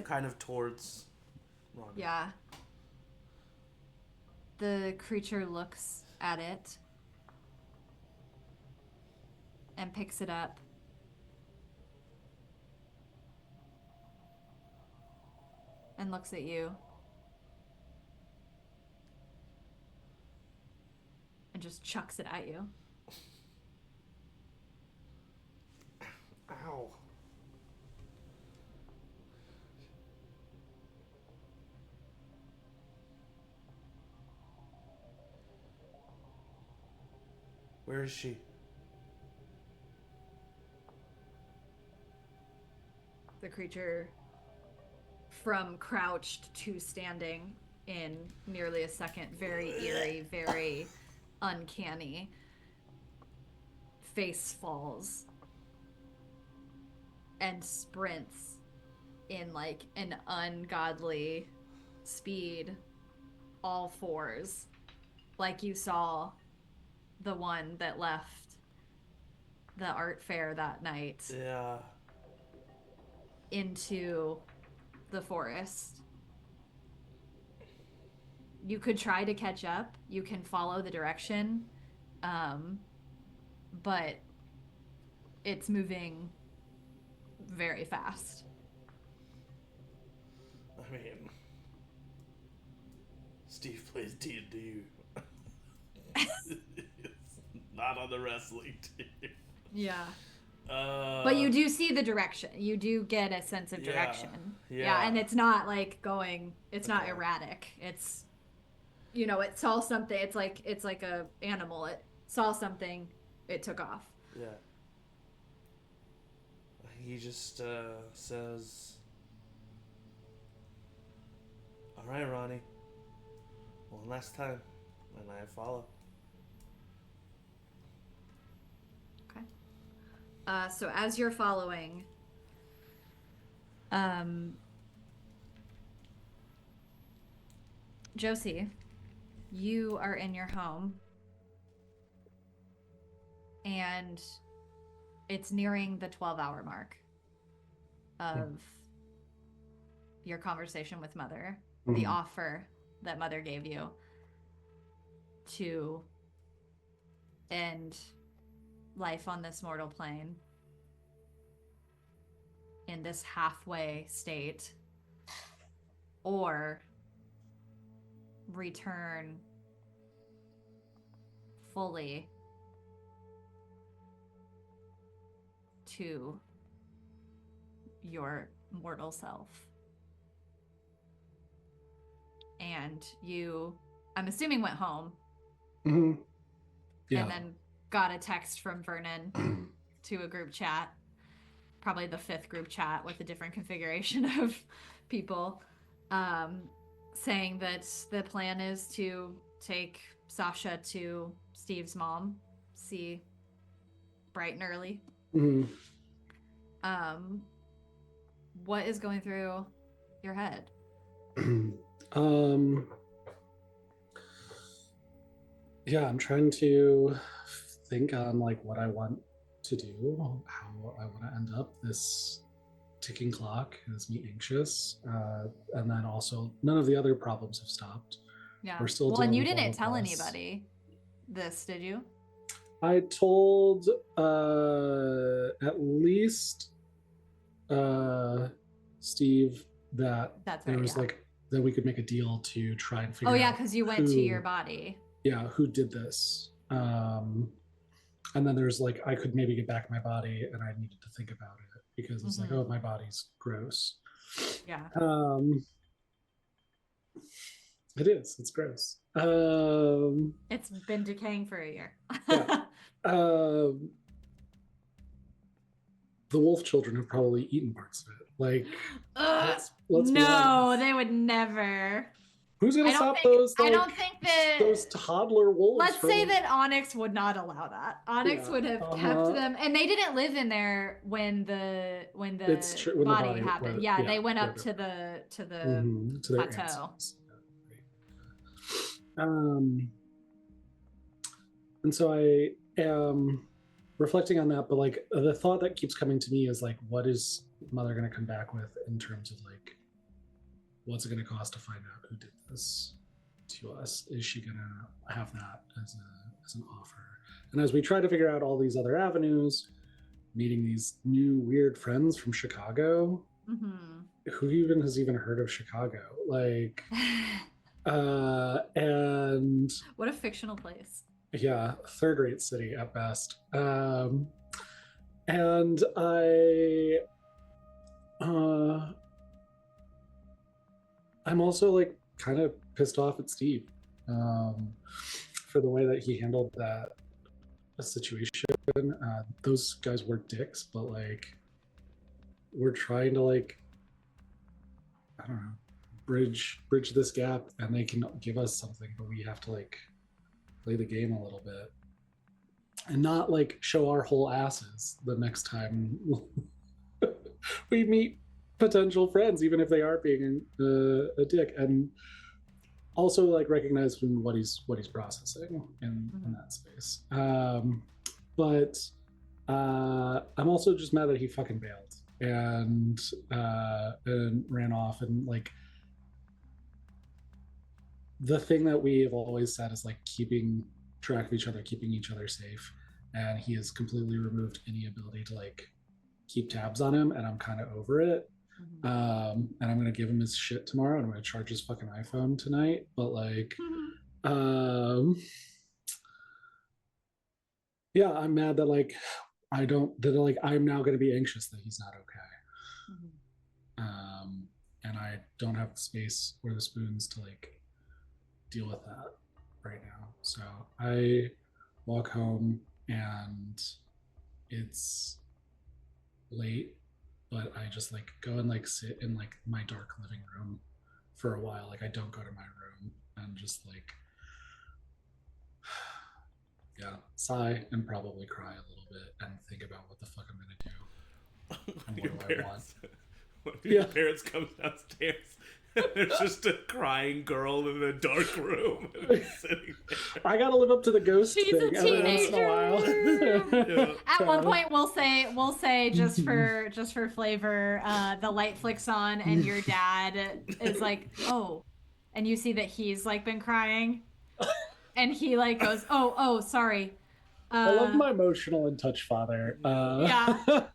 Kind of towards Ronnie. Yeah. The creature looks at it and picks it up. And looks at you. And just chucks it at you. Ow. Where is she? The creature, from crouched to standing in nearly a second, very eerie, very uncanny, face falls and sprints in like an ungodly speed, all fours, like you saw the one that left the art fair that night. Yeah. Into the forest. You could try to catch up. You can follow the direction. But it's moving very fast. I mean, Steve plays D&D. It's not on the wrestling team. Yeah. But you do see the direction. You do get a sense of direction. Yeah, and it's not like going. It's not erratic. It's, you know, it saw something. It's like a animal. It saw something. It took off. Yeah. He just says, "All right, Ronnie. One last time, and I follow." So as you're following, Josie, you are in your home, and it's nearing the 12-hour mark of your conversation with Mother, the offer that Mother gave you to end life on this mortal plane in this halfway state, or return fully to your mortal self. And you, I'm assuming, went home. Mm-hmm. Yeah. And then got a text from Vernon to a group chat, probably the 5th group chat with a different configuration of people, saying that the plan is to take Sasha to Steve's mom, see bright and early. Mm-hmm. What is going through your head? Yeah, I'm trying to think on like what I want to do, how I want to end up this ticking clock has me anxious, and then also none of the other problems have stopped. Yeah. We're still well, and you dealing with didn't all tell of this. anybody this, did you? I told at least Steve that That's there right, was yeah. like that we could make a deal to try and figure out. Oh yeah, because you went to your body. Yeah, who did this? And then there's like I could maybe get back my body, and I needed to think about it because it's like, oh, my body's gross. Yeah. It is. It's gross. It's been decaying for a year. Yeah. the wolf children have probably eaten parts of it. Like, let's be no, honest. they would never. Who's gonna I don't stop think- those? I Like, don't think that- those toddler wolves. Let's say that Onyx would not allow that. Onyx Yeah, would have kept them, and they didn't live in there when the It's true, when the body body happened. went- Yeah, yeah, they went up right, to the to their plateau. ancestors. And so I am reflecting on that, but like the thought that keeps coming to me is like, what is Mother going to come back with in terms of like, what's it going to cost to find out who did this to us? Is she going to have that as an offer? And as we try to figure out all these other avenues, meeting these new weird friends from Chicago, who even has even heard of Chicago? Like, and what a fictional place. Yeah, third-rate city at best. And I'm also like kind of pissed off at Steve for the way that he handled that situation. Those guys were dicks, but like we're trying to like, I don't know, bridge this gap, and they can give us something, but we have to like play the game a little bit and not like show our whole asses the next time we meet potential friends, even if they are being a dick, and also like recognize what he's processing in that space. But I'm also just mad that he fucking bailed and ran off. And like the thing that we have always said is like keeping track of each other, keeping each other safe, and he has completely removed any ability to like keep tabs on him, and I'm kind of over it. And I'm gonna give him his shit tomorrow, and I'm gonna charge his fucking iPhone tonight. But like yeah, I'm mad that like I'm now gonna be anxious that he's not okay. And I don't have the space or the spoons to like deal with that right now. So I walk home and it's late, but I just like go and like sit in like my dark living room for a while. Like I don't go to my room and just like yeah, sigh and probably cry a little bit and think about what the fuck I'm gonna do and what do I want. What if your parents come downstairs and there's just a crying girl in a dark room and sitting there? I gotta live up to the ghost She's thing a every once in a while. At one point, we'll say just for flavor, the light flicks on and your dad is like, oh, and you see that he's like been crying, and he like goes, oh, sorry. I love my emotional and touch father. Yeah.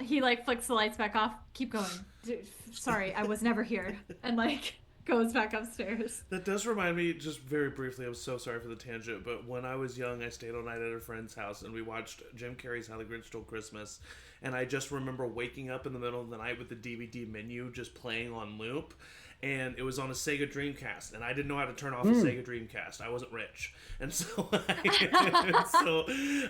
He like flicks the lights back off. Keep going. Dude, sorry, I was never here. And like goes back upstairs. That does remind me, just very briefly, I'm so sorry for the tangent, but when I was young, I stayed all night at a friend's house and we watched Jim Carrey's How the Grinch Stole Christmas. And I just remember waking up in the middle of the night with the DVD menu just playing on loop. And it was on a Sega Dreamcast, and I didn't know how to turn off a Sega Dreamcast. I wasn't rich, and so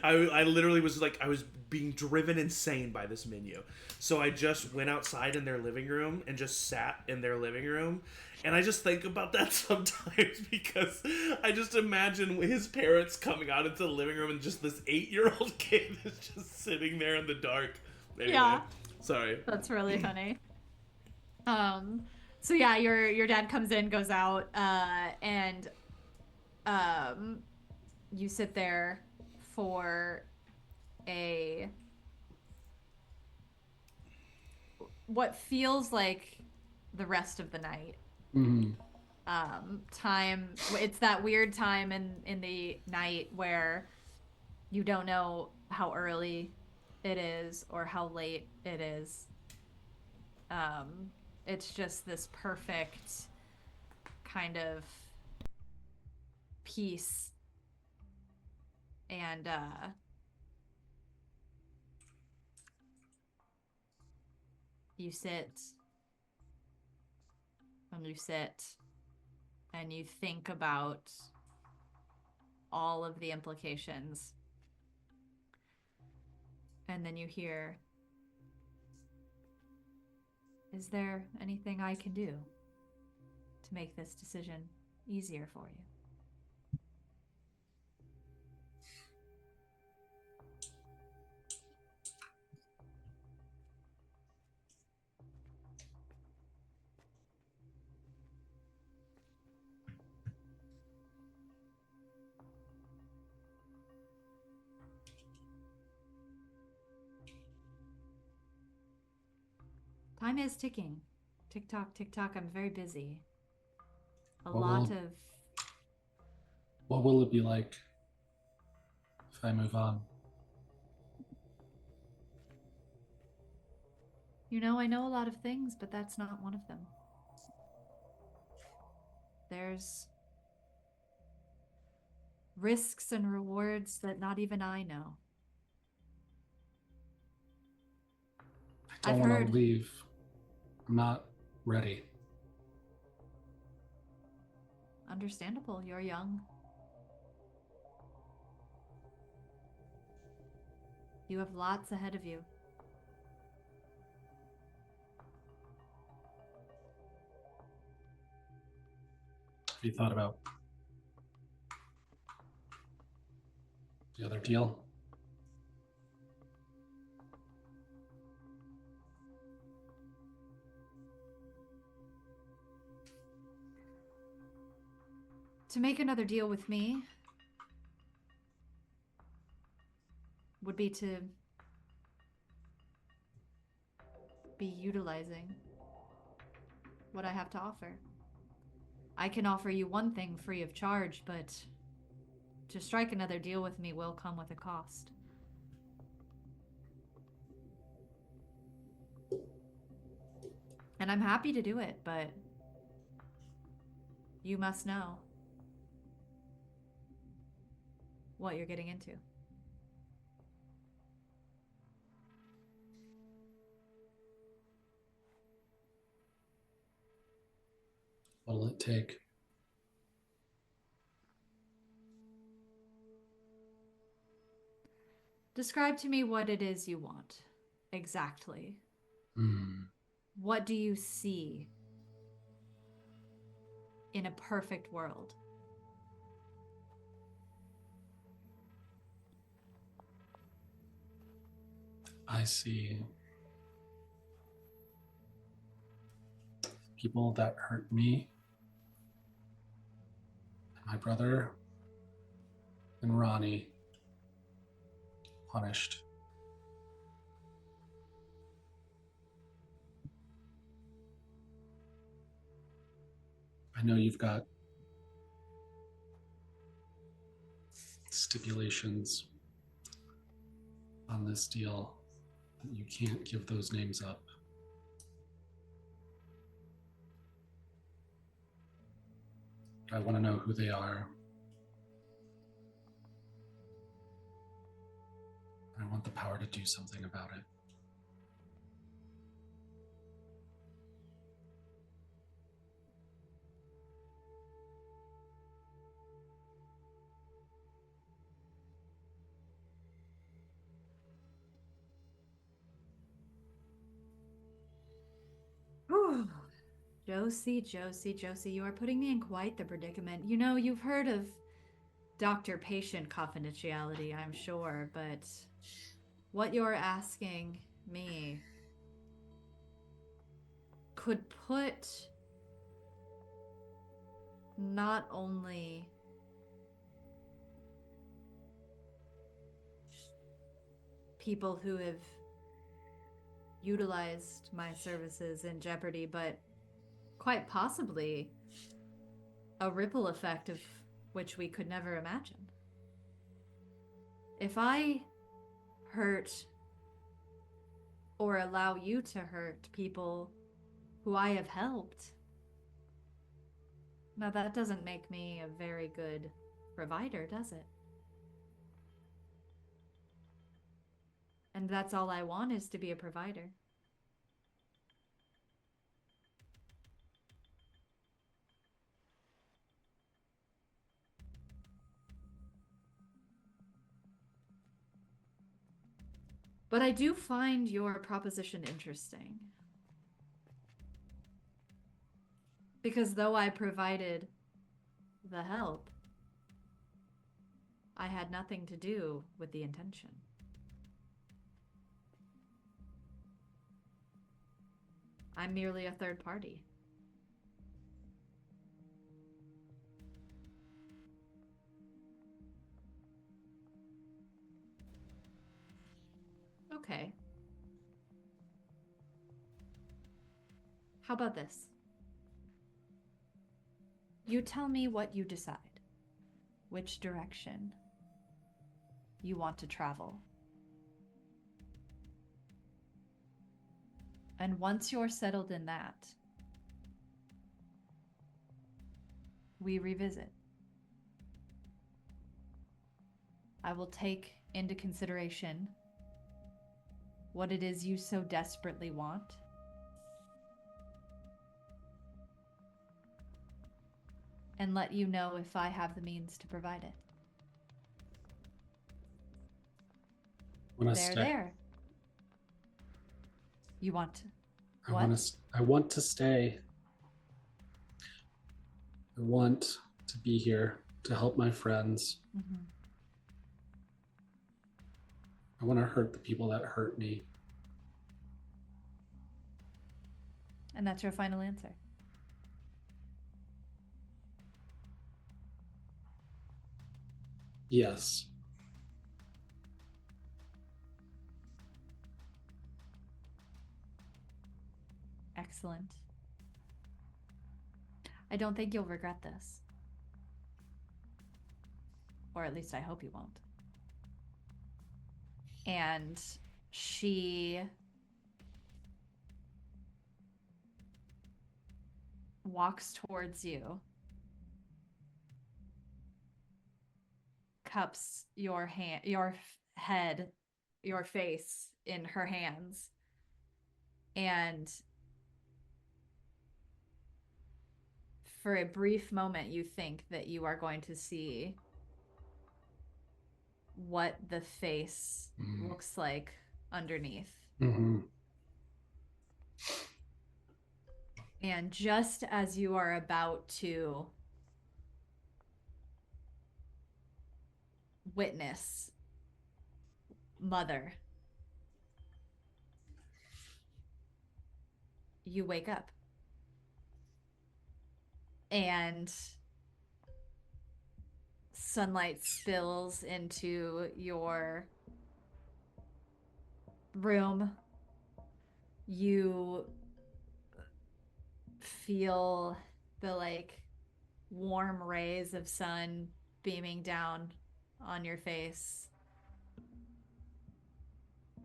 I literally was like, I was being driven insane by this menu. So I just went outside in their living room and just sat in their living room, and I just think about that sometimes because I just imagine his parents coming out into the living room and just this 8-year-old kid is just sitting there in the dark. Anyway, Yeah, sorry. That's really funny. So yeah, your dad comes in, goes out, and you sit there for what feels like the rest of the night. Time, it's that weird time in the night where you don't know how early it is or how late it is. It's just this perfect kind of peace. And you sit and you sit and you think about all of the implications. And then you hear Is there anything I can do to make this decision easier for you? Time is ticking. Tick tock, tick tock. I'm very busy. What will it be like if I move on? I know a lot of things, but that's not one of them. There's risks and rewards that not even I know. I don't want to leave. I'm not ready. Understandable. You're young. You have lots ahead of you. Have you thought about the other deal? To make another deal with me would be to be utilizing what I have to offer. I can offer you one thing free of charge, but to strike another deal with me will come with a cost. And I'm happy to do it, but you must know what you're getting into. What'll it take? Describe to me what it is you want. Exactly. What do you see in a perfect world? I see people that hurt me, my brother, and Ronnie punished. I know you've got stipulations on this deal. You can't give those names up. I want to know who they are. I want the power to do something about it. Josie, you are putting me in quite the predicament. You've heard of doctor-patient confidentiality, I'm sure, but what you're asking me could put not only people who have utilized my services in jeopardy, but quite possibly a ripple effect of which we could never imagine. If I hurt or allow you to hurt people who I have helped, now that doesn't make me a very good provider, does it? And that's all I want, is to be a provider. But I do find your proposition interesting. Because though I provided the help, I had nothing to do with the intention. I'm merely a third party. Okay. How about this? You tell me what you decide. Which direction you want to travel. And once you're settled in that, we revisit. I will take into consideration what it is you so desperately want. And let you know if I have the means to provide it. There. You want to? I want to stay. I want to be here to help my friends. Mm-hmm. I want to hurt the people that hurt me. And that's your final answer. Yes. Excellent. I don't think you'll regret this. Or at least I hope you won't. And she walks towards you, cups your hand, your head, your face in her hands, and for a brief moment you think that you are going to see what the face looks like underneath. Mm-hmm. And just as you are about to witness Mother, you wake up. And sunlight spills into your room. You feel the warm rays of sun beaming down on your face.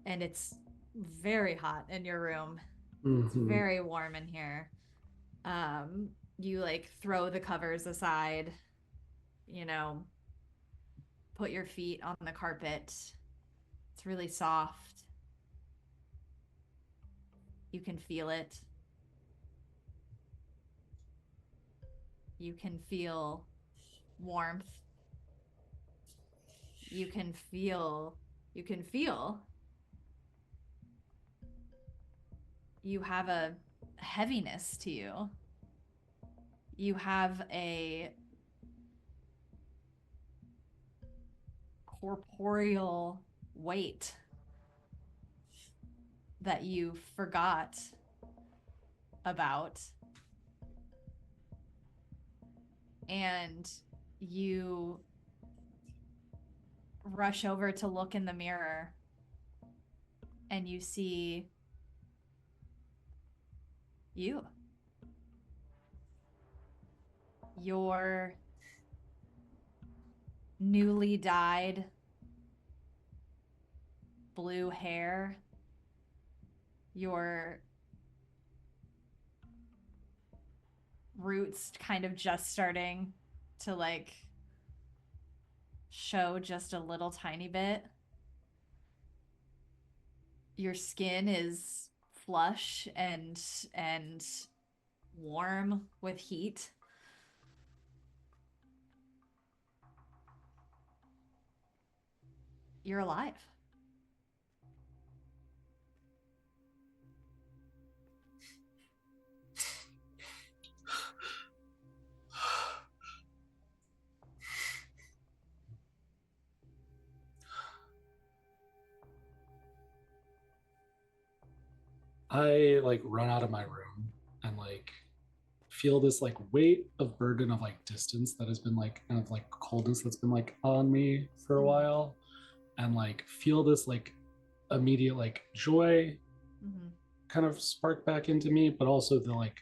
And it's very hot in your room. Mm-hmm. It's very warm in here. You throw the covers aside, put your feet on the carpet. It's really soft. You can feel it. You can feel warmth. You can feel you have a heaviness to you. You have a corporeal weight that you forgot about. And you rush over to look in the mirror and you see you. Your newly dyed blue hair, your roots kind of just starting to show just a little tiny bit. Your skin is flush and warm with heat. You're alive. I like run out of my room and like feel this like weight of burden of like distance that has been like kind of like coldness that's been like on me for a while, and like feel this like immediate like joy kind of spark back into me, but also the like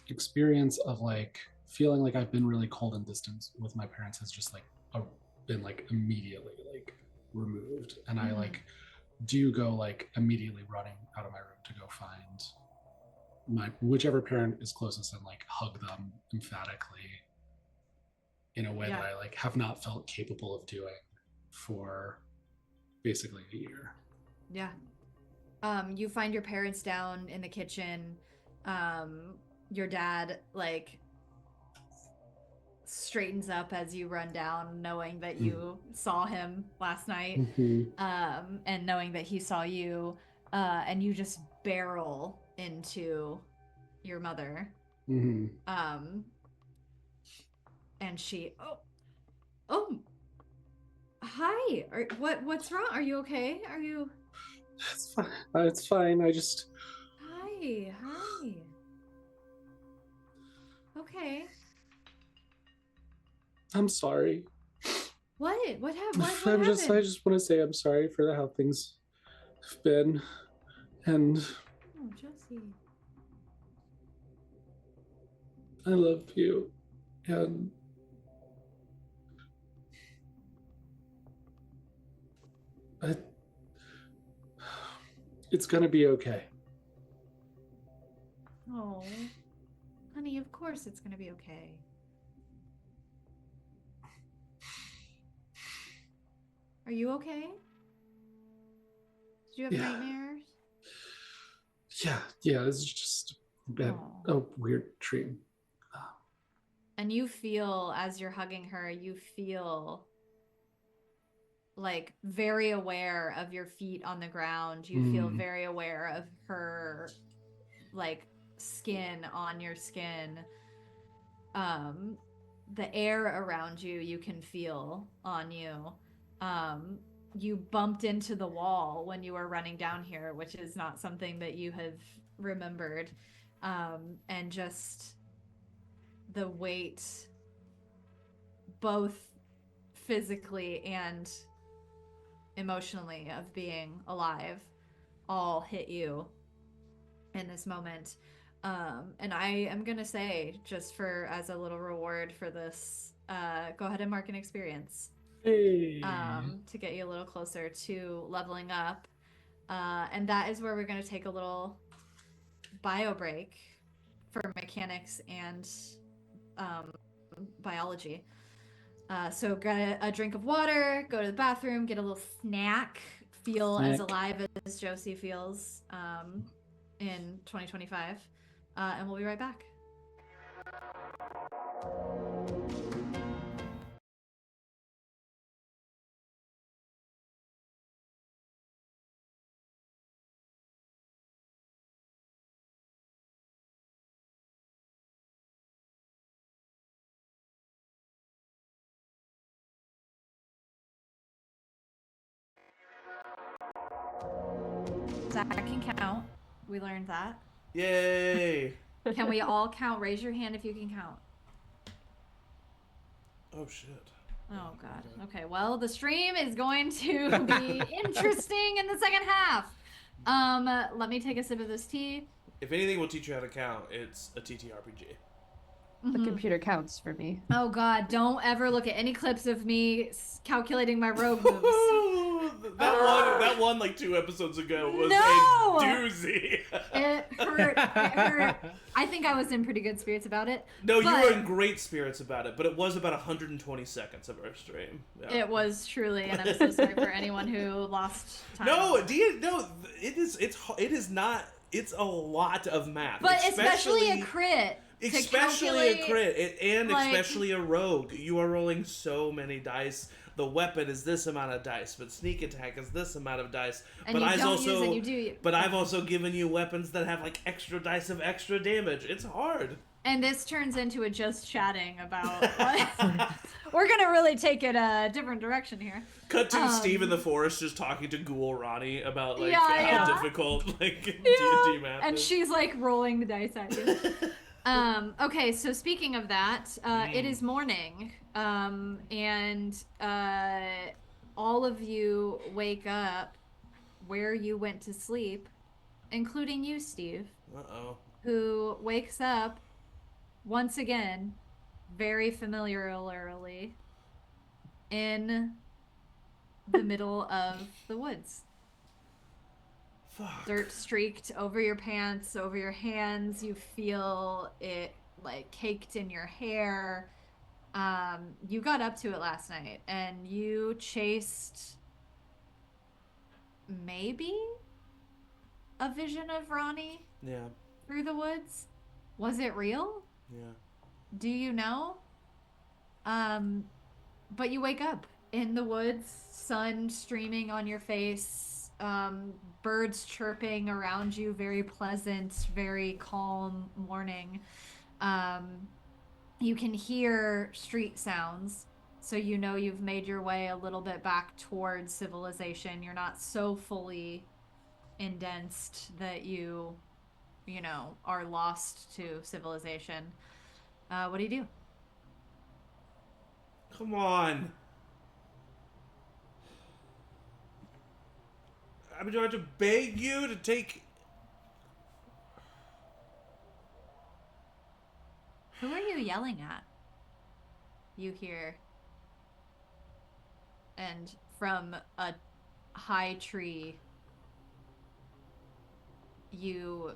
experience of like feeling like I've been really cold and distant with my parents has just like been like immediately like removed, and I like do go like immediately running out of my room to go find my whichever parent is closest and like hug them emphatically in a way that I like have not felt capable of doing for basically a year. Yeah. You find your parents down in the kitchen. Your dad like straightens up as you run down, knowing that you saw him last night, and knowing that he saw you, and you just barrel into your mother. And she, oh, hi. What's wrong? Are you okay? Are you? It's fine. It's fine. I just. Hi. Okay. I'm sorry. What happened? I just want to say I'm sorry for how things have been, and Oh, Josie. I love you, and it's gonna be okay. Oh, honey, of course it's gonna be okay. Are you okay? Did you have nightmares? Yeah, it's just a weird dream. And you feel, as you're hugging her, you feel like very aware of your feet on the ground. You feel very aware of her like skin on your skin. The air around you can feel on you. You bumped into the wall when you were running down here, which is not something that you have remembered. And just the weight, both physically and emotionally, of being alive all hit you in this moment. And I am gonna say, just for as a little reward for this, go ahead and mark an experience. Hey. To get you a little closer to leveling up. And that is where we're gonna take a little bio break for mechanics and biology. So get a drink of water, go to the bathroom, get a little snack, feel as alive as Josie feels in 2025. And we'll be right back. Zach can count. We learned that. Yay! Can we all count? Raise your hand if you can count. Oh shit. Oh god. Okay, well, the stream is going to be interesting in the second half. Let me take a sip of this tea. If anything will teach you how to count, it's a TTRPG. The computer counts for me. Oh god, don't ever look at any clips of me calculating my rogue moves. That one like 2 episodes ago was a doozy. It hurt. I think I was in pretty good spirits about it. No, you were in great spirits about it, but it was about 120 seconds of our stream. Yeah. It was truly, and I'm so sorry for anyone who lost time. No, it is not. It's a lot of math, but especially a crit. Especially a crit, and especially a rogue. You are rolling so many dice. The weapon is this amount of dice, but sneak attack is this amount of dice. And but I've also given you weapons that have like extra dice of extra damage. It's hard. And this turns into a just chatting about what we're gonna really take it a different direction here. Cut to Steve in the forest just talking to Ghoul Ronnie about like Yeah, how yeah. difficult like Yeah. D&D math And is. she's like rolling the dice at you. Okay, so speaking of that, it is morning. And all of you wake up where you went to sleep, including you, Steve, Uh-oh. who wakes up once again, very familiarly, in the middle of the woods. Fuck. Dirt streaked over your pants, over your hands. You feel it like caked in your hair. You got up to it last night and you chased maybe a vision of Ronnie Yeah. through the woods. Was it real? Yeah. Do you know? But you wake up in the woods, sun streaming on your face, birds chirping around you, very pleasant, very calm morning. You can hear street sounds, so you know you've made your way a little bit back towards civilization. You're not so fully indensed that you know, are lost to civilization. What do you do? Come on. I mean, do I have to beg you to take... Who are you yelling at? You hear. And from a high tree, you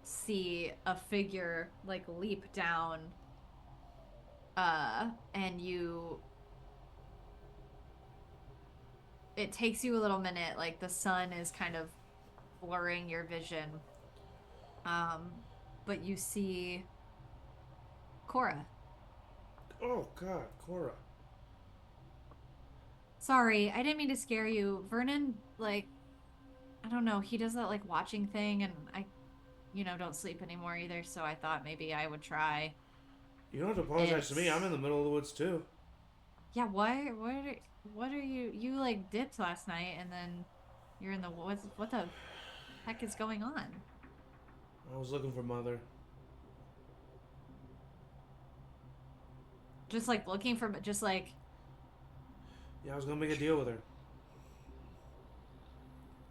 see a figure like leap down. And it takes you a little minute, like the sun is kind of blurring your vision. But you see Cora. Oh, God, Cora. Sorry, I didn't mean to scare you. Vernon, like, I don't know, he does that, like, watching thing, and I, don't sleep anymore either, so I thought maybe I would try. You don't have to apologize to me. I'm in the middle of the woods, too. Yeah, why? What are you... You, like, dipped last night, and then you're in the woods. What the heck is going on? I was looking for Mother. Just, like, looking for... Just, like... Yeah, I was gonna make a deal with her.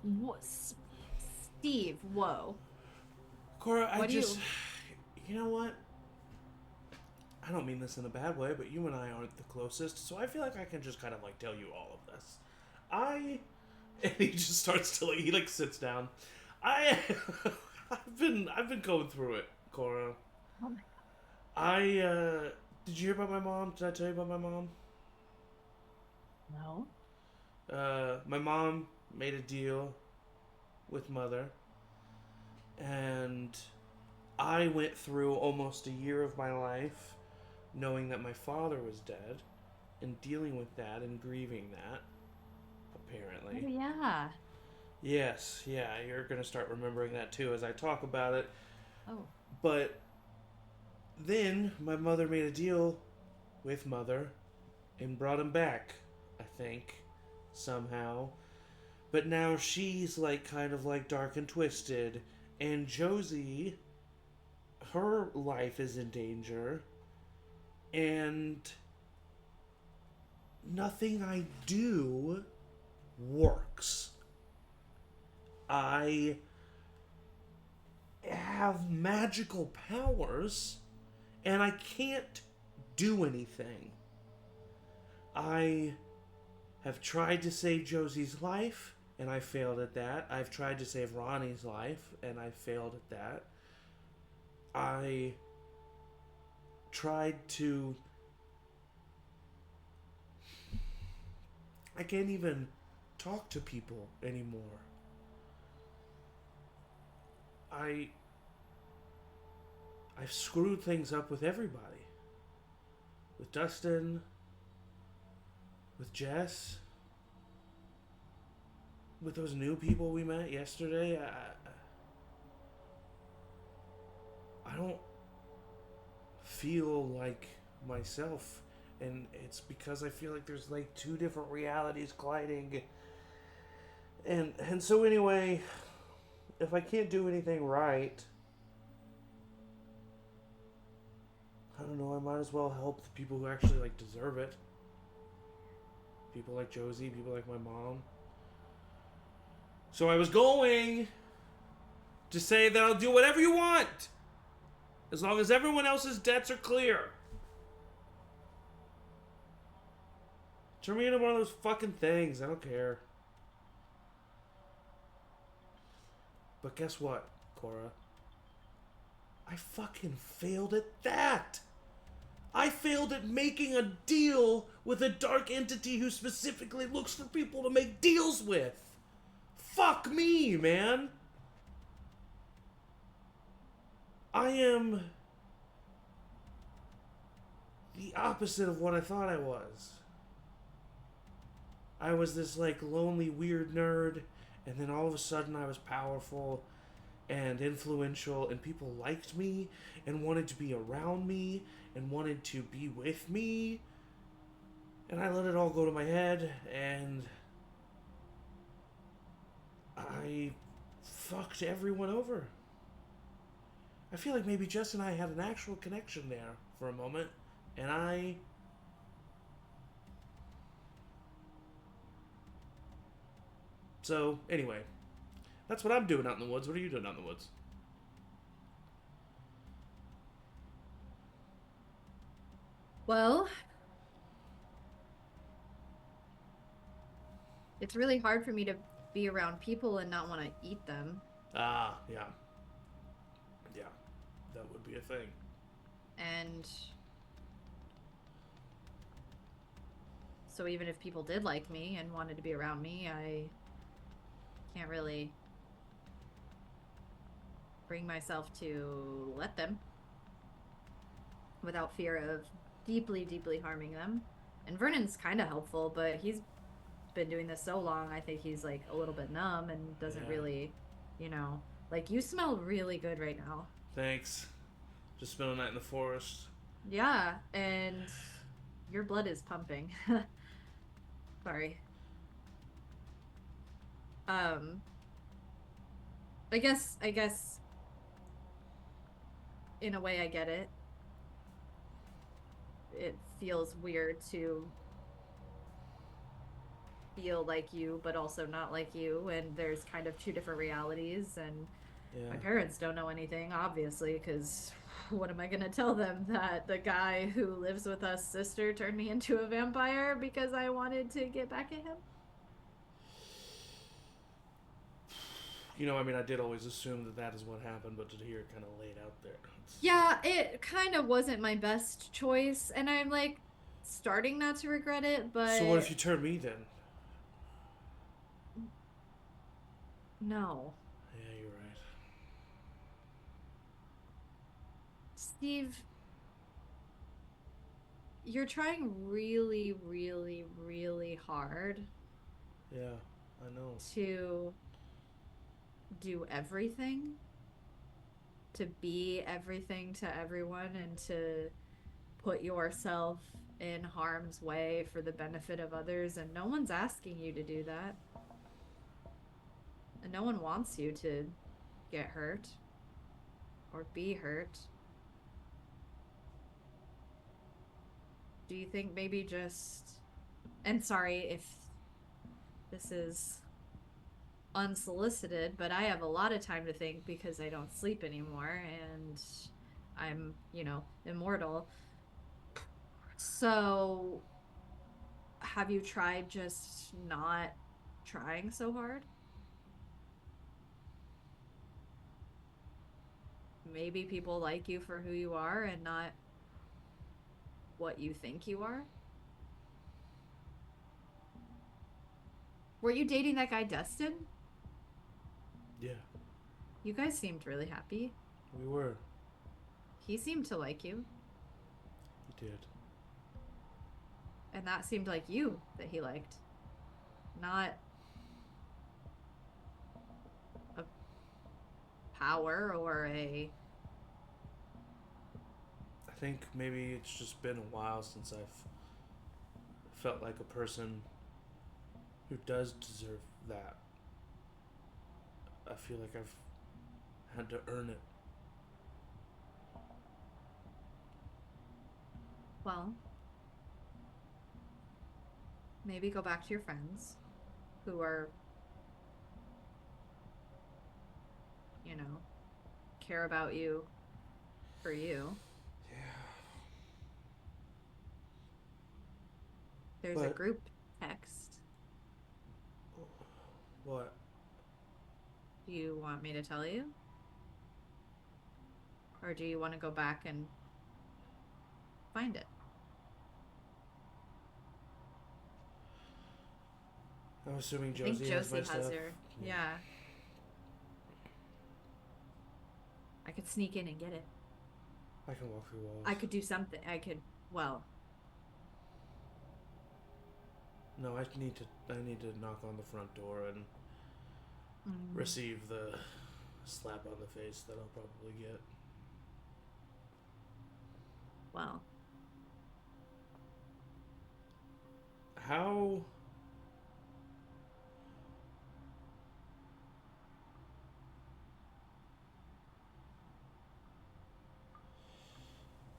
What? Steve, whoa. Cora, I What do just... You know what? I don't mean this in a bad way, but you and I aren't the closest, so I feel like I can just kind of, like, tell you all of this. And he just starts to, like, he, like, sits down. I've been going through it, Cora. Oh my God. Did you hear about my mom? Did I tell you about my mom? No. My mom made a deal with Mother, and I went through almost a year of my life knowing that my father was dead and dealing with that and grieving that, apparently. Oh, yeah. Yes, yeah, you're going to start remembering that too as I talk about it. Oh. But then my mother made a deal with Mother and brought him back, I think, somehow. But now she's like kind of like dark and twisted, and Josie, her life is in danger, and nothing I do works. I have magical powers, and I can't do anything. I have tried to save Josie's life, and I failed at that. I've tried to save Ronnie's life, and I failed at that. I tried to... I can't even talk to people anymore. I've screwed things up with everybody. With Dustin, with Jess, with those new people we met yesterday. I feel like myself, and it's because I feel like there's like two different realities colliding. And so anyway, if I can't do anything right, I don't know, I might as well help the people who actually like deserve it. People like Josie, people like my mom. So I was going to say that I'll do whatever you want, as long as everyone else's debts are clear. Turn me into one of those fucking things. I don't care. But guess what, Cora? I fucking failed at that. I failed at making a deal with a dark entity who specifically looks for people to make deals with. Fuck me, man. I am the opposite of what I thought I was. I was this like lonely weird nerd, and then all of a sudden I was powerful and influential, and people liked me and wanted to be around me and wanted to be with me, and I let it all go to my head, and I fucked everyone over. I feel like maybe Jess and I had an actual connection there for a moment, and I... So, anyway, that's what I'm doing out in the woods. What are you doing out in the woods? Well, it's really hard for me to be around people and not want to eat them. Ah, yeah. Yeah, that would be a thing. And so even if people did like me and wanted to be around me, I can't really bring myself to let them without fear of deeply, deeply harming them. And Vernon's kind of helpful, but he's been doing this so long, I think he's like a little bit numb and doesn't really, you know, like, you smell really good right now. Thanks. Just spent a night in the forest. Yeah, and your blood is pumping. Sorry. I guess in a way I get it. It feels weird to feel like you but also not like you, and there's kind of two different realities, and my parents don't know anything, obviously, because what am I gonna tell them? That the guy who lives with us sister turned me into a vampire because I wanted to get back at him? You know, I mean, I did always assume that that is what happened, but to hear it kind of laid out there. Yeah, it kind of wasn't my best choice, and I'm like starting not to regret it, but... So what if you turn me then? No. Yeah, you're right. Steve, you're trying really, really, really hard. Yeah, I know. To do everything. To be everything to everyone, and to put yourself in harm's way for the benefit of others, and no one's asking you to do that. And no one wants you to get hurt or be hurt. Do you think maybe just... And sorry if this is unsolicited, but I have a lot of time to think because I don't sleep anymore and I'm, you know, immortal. So have you tried just not trying so hard? Maybe people like you for who you are and not what you think you are? Were you dating that guy Dustin? Yeah. You guys seemed really happy. We were. He seemed to like you. He did. And that seemed like you that he liked. Not a power or a... I I think maybe it's just been a while since I've felt like a person who does deserve that. I feel like I've had to earn it. Well, maybe go back to your friends who are, you know, care about you for you. Yeah. There's a But- group text. What? Do you want me to tell you? Or do you want to go back and find it? I'm assuming I think Josie has my Josie stuff. has your. Yeah. I could sneak in and get it. I can walk through walls. I could do something. I could. Well, No, I need to knock on the front door and receive the slap on the face that I'll probably get. well. How?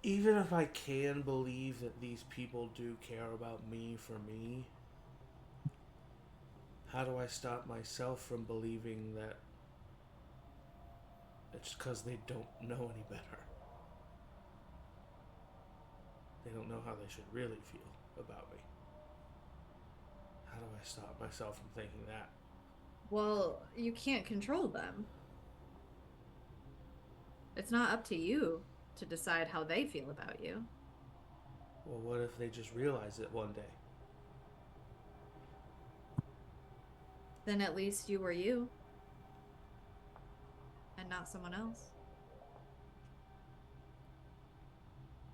Even if I can believe that these people do care about me for me, how do I stop myself from believing that it's because they don't know any better? They don't know how they should really feel about me. How do I stop myself from thinking that? Well, you can't control them. It's not up to you to decide how they feel about you. Well, what if they just realize it one day? Then at least you were you. And not someone else.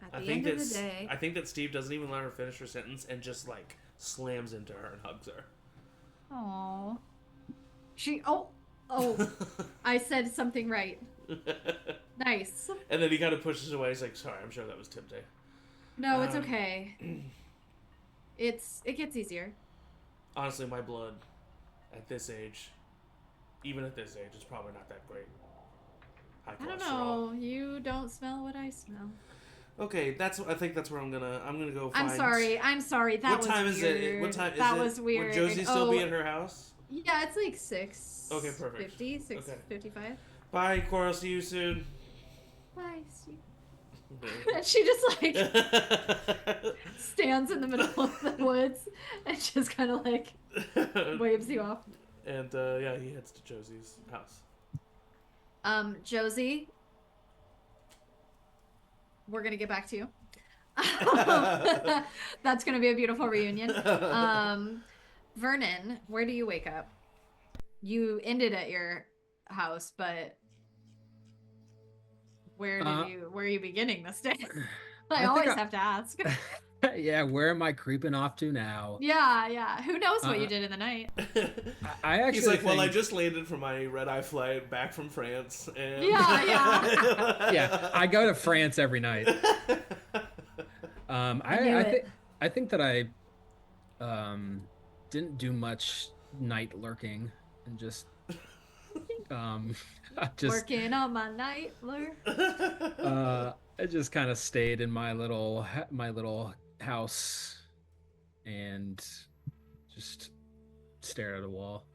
At the end of the day. I think that Steve doesn't even let her finish her sentence and just like slams into her and hugs her. Aww. Oh, I said something right. Nice. And then he kind of pushes away. He's like, "Sorry, I'm sure that was tempting." No, it's okay. It gets easier. Honestly, my blood at this age, even at this age, is probably not that great. High I don't cholesterol. know. You don't smell what I smell. Okay, I think that's where I'm gonna go find. I'm sorry. That What was time is weird. it? What time is that it? was weird. Would Josie still be at her house? Yeah, it's like 6. Okay, perfect. 50, 6:55. Okay. Bye, Coral. See you soon. Bye, Steve. And she just like stands in the middle of the woods and just kind of like waves you off. And yeah, he heads to Josie's house. Josie, we're gonna get back to you. That's gonna be a beautiful reunion. Vernon, where do you wake up? You ended at your house, but where are you beginning this day? I always have to ask. Yeah, where am I creeping off to now? Yeah. Who knows what you did in the night? I actually He's like, think... well, I just landed from my red-eye flight back from France, and Yeah. Yeah, I go to France every night. I think that I didn't do much night lurking and just Working on my night lure. I just kind of stayed in my little house and just stared at a wall,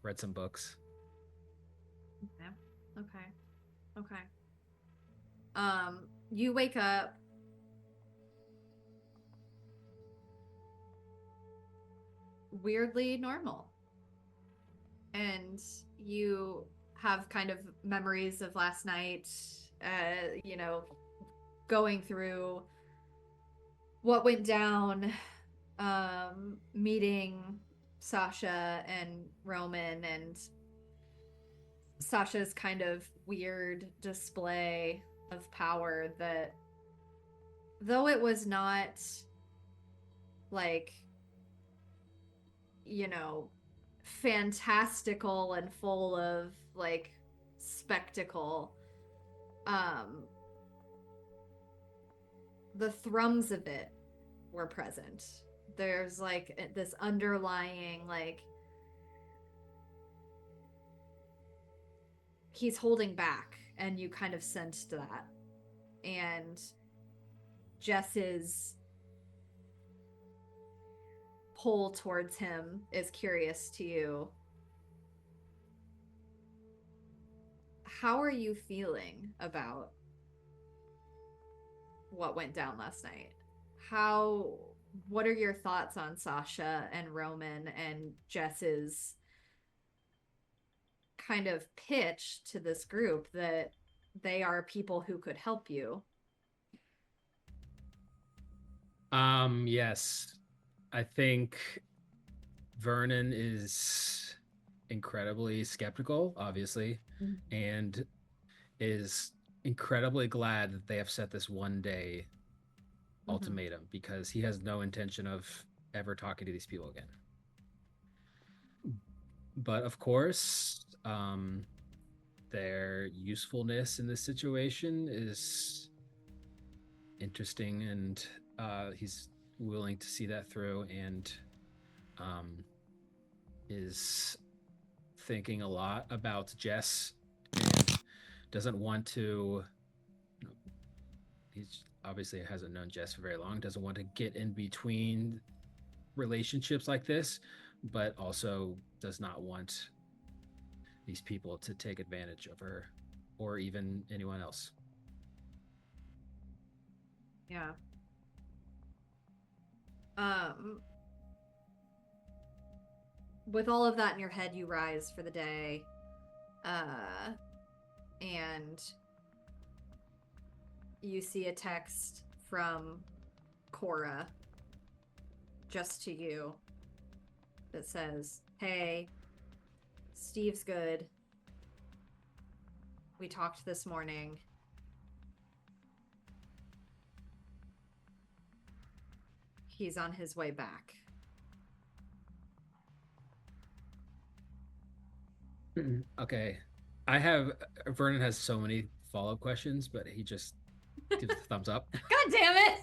read some books. Yeah. Okay. You wake up. Weirdly normal. And you have kind of memories of last night, going through what went down, meeting Sasha and Roman, and Sasha's kind of weird display of power that, though it was not like, fantastical and full of like spectacle, the thrums of it were present. There's like this underlying, like, he's holding back, and you kind of sensed that. And Jess's pull towards him is curious to you. How are you feeling about what went down last night? What are your thoughts on Sasha and Roman and Jess's kind of pitch to this group that they are people who could help you? Yes. I think Vernon is incredibly skeptical, obviously, and is incredibly glad that they have set this 1-day ultimatum, because he has no intention of ever talking to these people again. But of course, their usefulness in this situation is interesting, and he's willing to see that through, and is thinking a lot about Jess, and doesn't want to, he's obviously hasn't known Jess for very long, doesn't want to get in between relationships like this, but also does not want these people to take advantage of her or even anyone else. Yeah. With all of that in your head, you rise for the day. And you see a text from Cora just to you that says, "Hey, Steve's good. We talked this morning. He's on his way back." Okay. Vernon has so many follow-up questions, but he just gives a thumbs up. God damn it!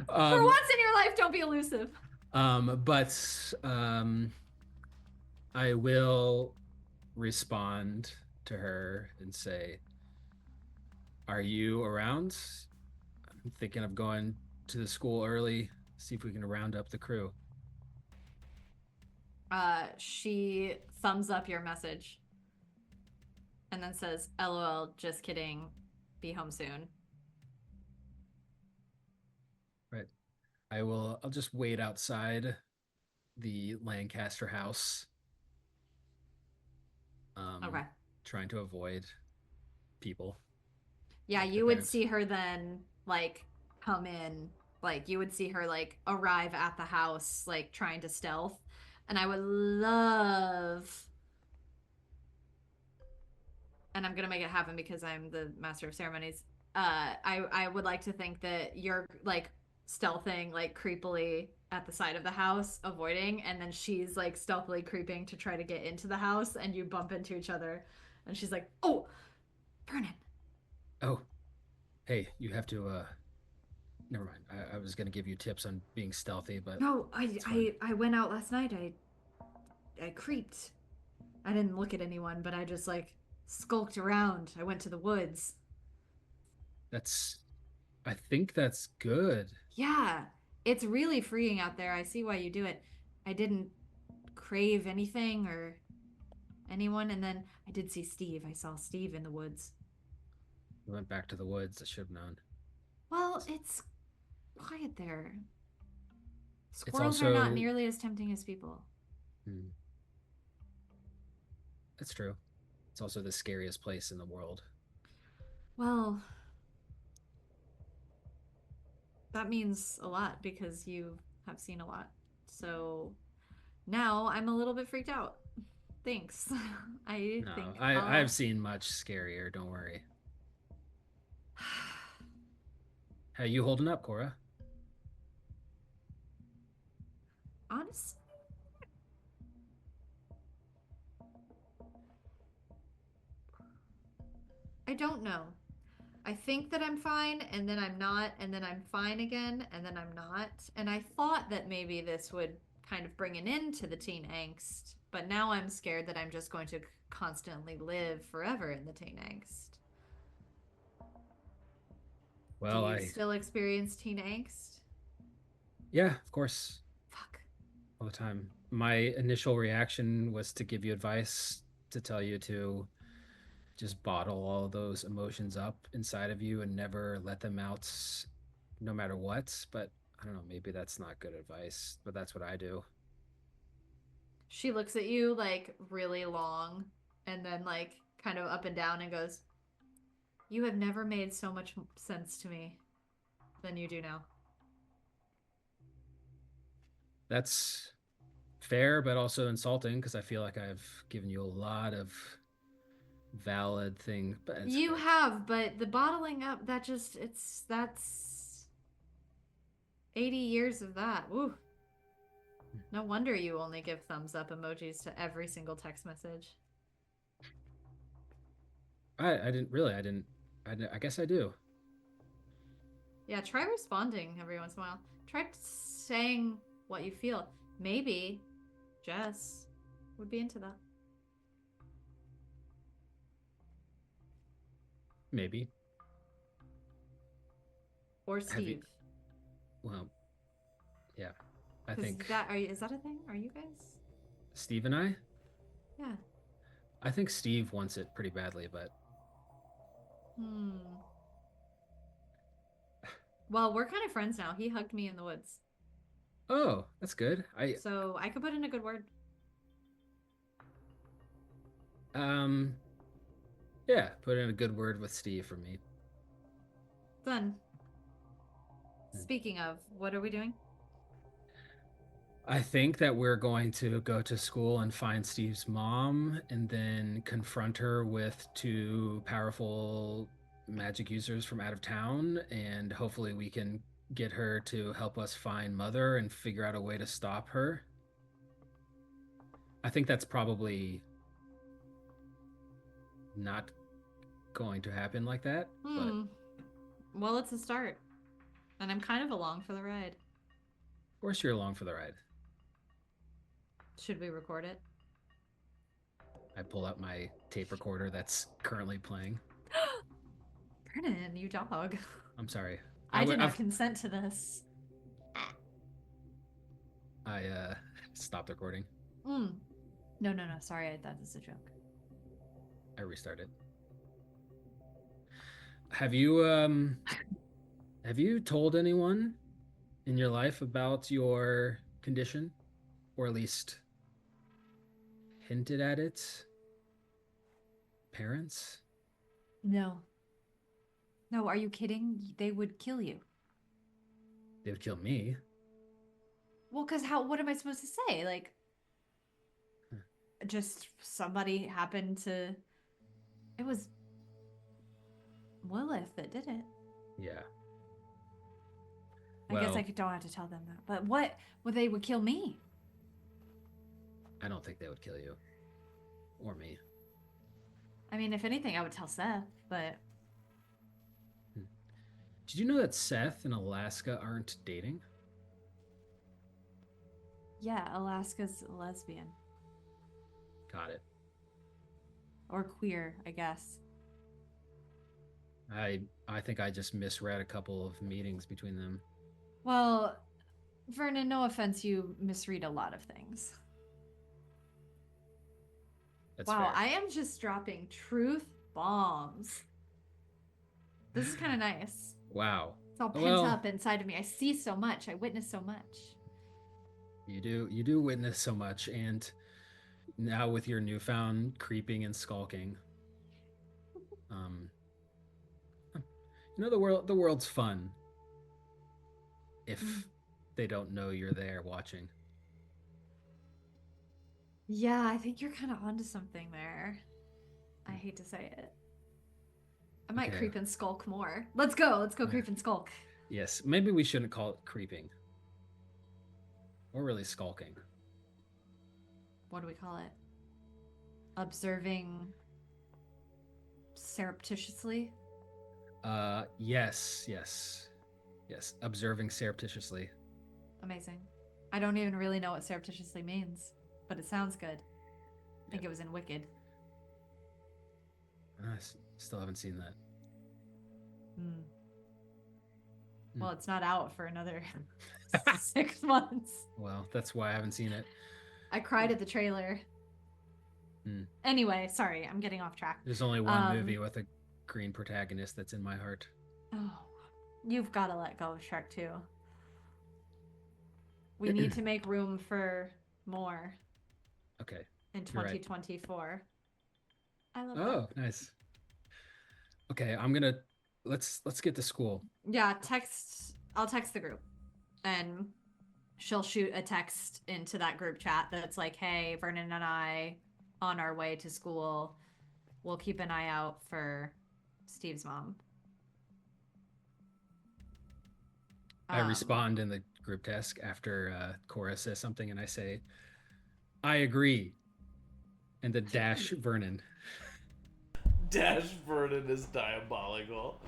For once in your life, don't be elusive. But I will respond to her and say, "Are you around? I'm thinking of going to the school early, see if we can round up the crew." She thumbs up your message and then says, "LOL, just kidding. Be home soon." Right. I'll just wait outside the Lancaster house. Okay. Trying to avoid people. Yeah, like you the would parents. see her then, like, come in. Like, you would see her, like, arrive at the house, like, trying to stealth. And I would love... And I'm gonna make it happen because I'm the master of ceremonies. I would like to think that you're, like, stealthing, like, creepily at the side of the house, avoiding, and then she's, like, stealthily creeping to try to get into the house, and you bump into each other. And she's like, "Oh, Vernon." Oh, hey, you have to, never mind. I was going to give you tips on being stealthy, but No, it's fine. I went out last night. I creeped. I didn't look at anyone, but I just, like, skulked around. I went to the woods. I think that's good. Yeah, it's really freeing out there. I see why you do it. I didn't crave anything or anyone, and then I did see Steve. I saw Steve in the woods. We went back to the woods. I should have known. Well, it's quiet there. It's Squirrels are also, not nearly as tempting as people. That's true. It's also the scariest place in the world. Well, that means a lot because you have seen a lot. So now I'm a little bit freaked out. Thanks. I No, think I've seen much scarier. Don't worry. How you holding up, Cora? Honestly, I don't know. I think that I'm fine, and then I'm not, and then I'm fine again, and then I'm not. And I thought that maybe this would kind of bring an end to the teen angst, but now I'm scared that I'm just going to constantly live forever in the teen angst. Do Well, you still experience teen angst? yeah, of course, Fuck. all the time. My initial reaction was to give you advice, to tell you to just bottle all those emotions up inside of you and never let them out no matter what. But I don't know, maybe that's not good advice, but that's what I do. She looks at you like really long and then like kind of up and down and goes, "You have never made so much sense to me than you do now." That's fair, but also insulting because I feel like I've given you a lot of valid thing. But You have, but the bottling up, that just, that's 80 years of that. Woo. No wonder you only give thumbs up emojis to every single text message. I didn't really. I guess I do. Yeah, try responding every once in a while. Try saying what you feel. Maybe Jess would be into that. Maybe. Or Have you- Steve. Well, yeah. I 'Cause think is that a thing? Are you guys? Steve and I. Yeah. I think Steve wants it pretty badly, but Well, we're kind of friends now. He hugged me in the woods. oh, that's good. So I could put in a good word. Um, yeah, put in a good word with Steve for me. Done. Speaking of, what are we doing? I think that we're going to go to school and find Steve's mom and then confront her with two powerful magic users from out of town. And hopefully, we can get her to help us find Mother and figure out a way to stop her. I think that's probably not going to happen like that. But Well, it's a start. And I'm kind of along for the ride. of course, you're along for the ride. Should we record it? I pull out my tape recorder that's currently playing. Vernon, you dog. I'm sorry. I did not consent to this. I stopped recording. No. Sorry, that is a joke. I restarted. Have you told anyone in your life about your condition, or at least hinted at it? Parents? No. No, are you kidding? They would kill you. They would kill me. Well, because what am I supposed to say? Like, just somebody happened to. It was Lilith that did it. Yeah. I guess I don't have to tell them that. But what? Well, they would kill me. I don't think they would kill you. Or me. I mean, if anything, I would tell Seth, but. Did you know that Seth and Alaska aren't dating? Yeah, Alaska's a lesbian. Got it. Or queer, I guess. I think I just misread a couple of meetings between them. Well, Vernon, no offense, you misread a lot of things. That's wow, fair. I am just dropping truth bombs. This is kind of nice. Wow. It's all pent up inside of me. I see so much. I witness so much. You do witness so much, and now with your newfound creeping and skulking, the world's fun if they don't know you're there watching. Yeah, I think you're kind of onto something there. I hate to say it. I might creep and skulk more. Let's go creep and skulk. Yes, maybe we shouldn't call it creeping. Or really skulking. What do we call it? Observing surreptitiously? Yes. Observing surreptitiously. Amazing. I don't even really know what surreptitiously means, but it sounds good. I think it was in Wicked. I still haven't seen that. Well, it's not out for another 6 months. Well, that's why I haven't seen it. I cried at the trailer. Anyway, sorry, I'm getting off track. There's only one movie with a green protagonist that's in my heart. Oh, you've got to let go of Shark 2. We need to make room for more. Okay. In 2024. I love that. Oh, nice. Okay, let's get to school. Yeah, I'll text the group and she'll shoot a text into that group chat that's like, hey, Vernon and I on our way to school. We'll keep an eye out for Steve's mom. I respond in the group text after Cora says something and I say, I agree. And then dash Vernon. Dash Vernon is diabolical.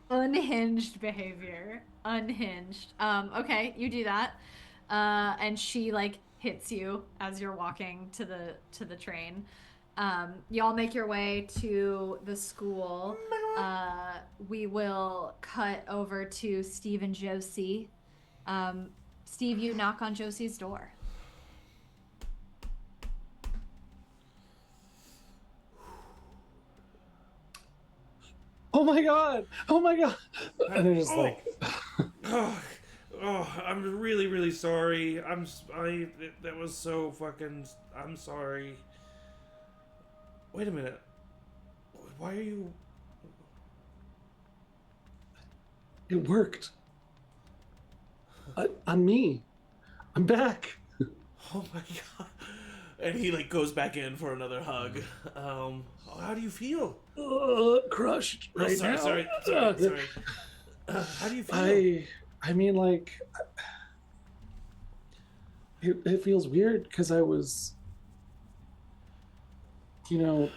Unhinged behavior. Unhinged. Okay, you do that. And she like hits you as you're walking to the train. Y'all make your way to the school. We will cut over to Steve and Josie. Steve, you knock on Josie's door. Oh my god! And they're just like, I'm really, really sorry. That was so fucking. I'm sorry. Wait a minute. Why are you? it worked. On me. I'm back. Oh my god. And he like goes back in for another hug. How do you feel? Crushed right sorry, now. sorry. How do you feel? I mean, like, it feels weird because I was, dead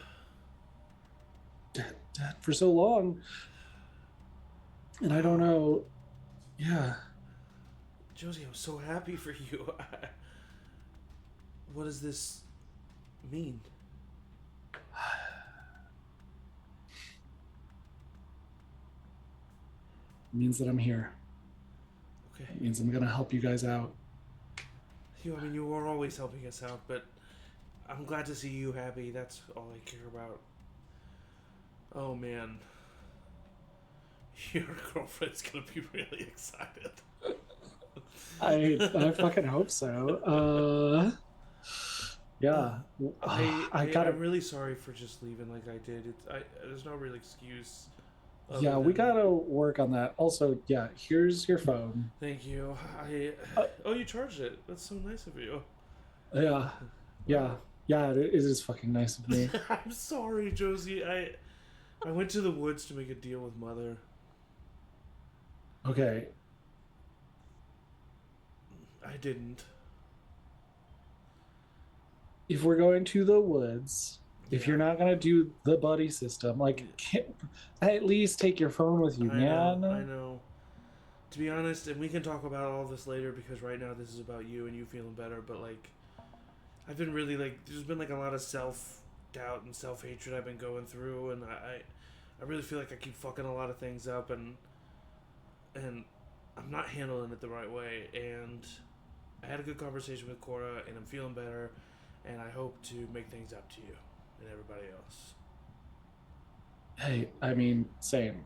for so long, and I don't know. Yeah. Josie, I'm so happy for you. What does this mean? It means that I'm here. Okay. It means I'm gonna help you guys out. I mean, you are always helping us out, but I'm glad to see you happy. That's all I care about. Oh man. Your girlfriend's gonna be really excited. I fucking hope so. Yeah. I'm really sorry for just leaving like I did. There's no real excuse. Yeah, we gotta work on that. Also, yeah, here's your phone. Thank you. You charged it. That's so nice of you. Yeah, it is fucking nice of me. I'm sorry, Josie. I went to the woods to make a deal with Mother. Okay. I didn't. If we're going to the woods, if you're not gonna do the buddy system, like, at least take your phone with you, man. I know. To be honest, and we can talk about all this later because right now this is about you and you feeling better, but like, I've been really like, there's been like a lot of self-doubt and self-hatred I've been going through, and I really feel like I keep fucking a lot of things up, and I'm not handling it the right way, and I had a good conversation with Cora, and I'm feeling better, and I hope to make things up to you and everybody else. Hey, I mean, same.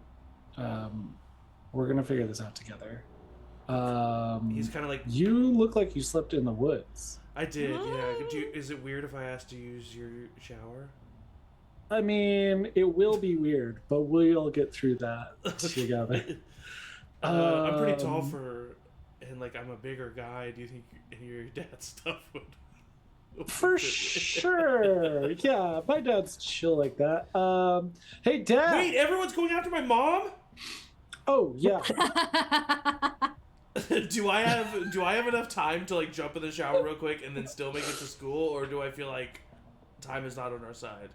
We're gonna figure this out together. He's kind of like, you look like you slept in the woods. I did, yeah. Is it weird if I asked to use your shower? I mean, it will be weird, but we'll get through that together. I'm pretty tall and like I'm a bigger guy. Do you think any of your dad's stuff would? For sure. Yeah, my dad's chill like that. Hey, Dad. Wait, everyone's going after my mom? Oh, yeah. Do I have enough time to like jump in the shower real quick and then still make it to school, or do I feel like time is not on our side?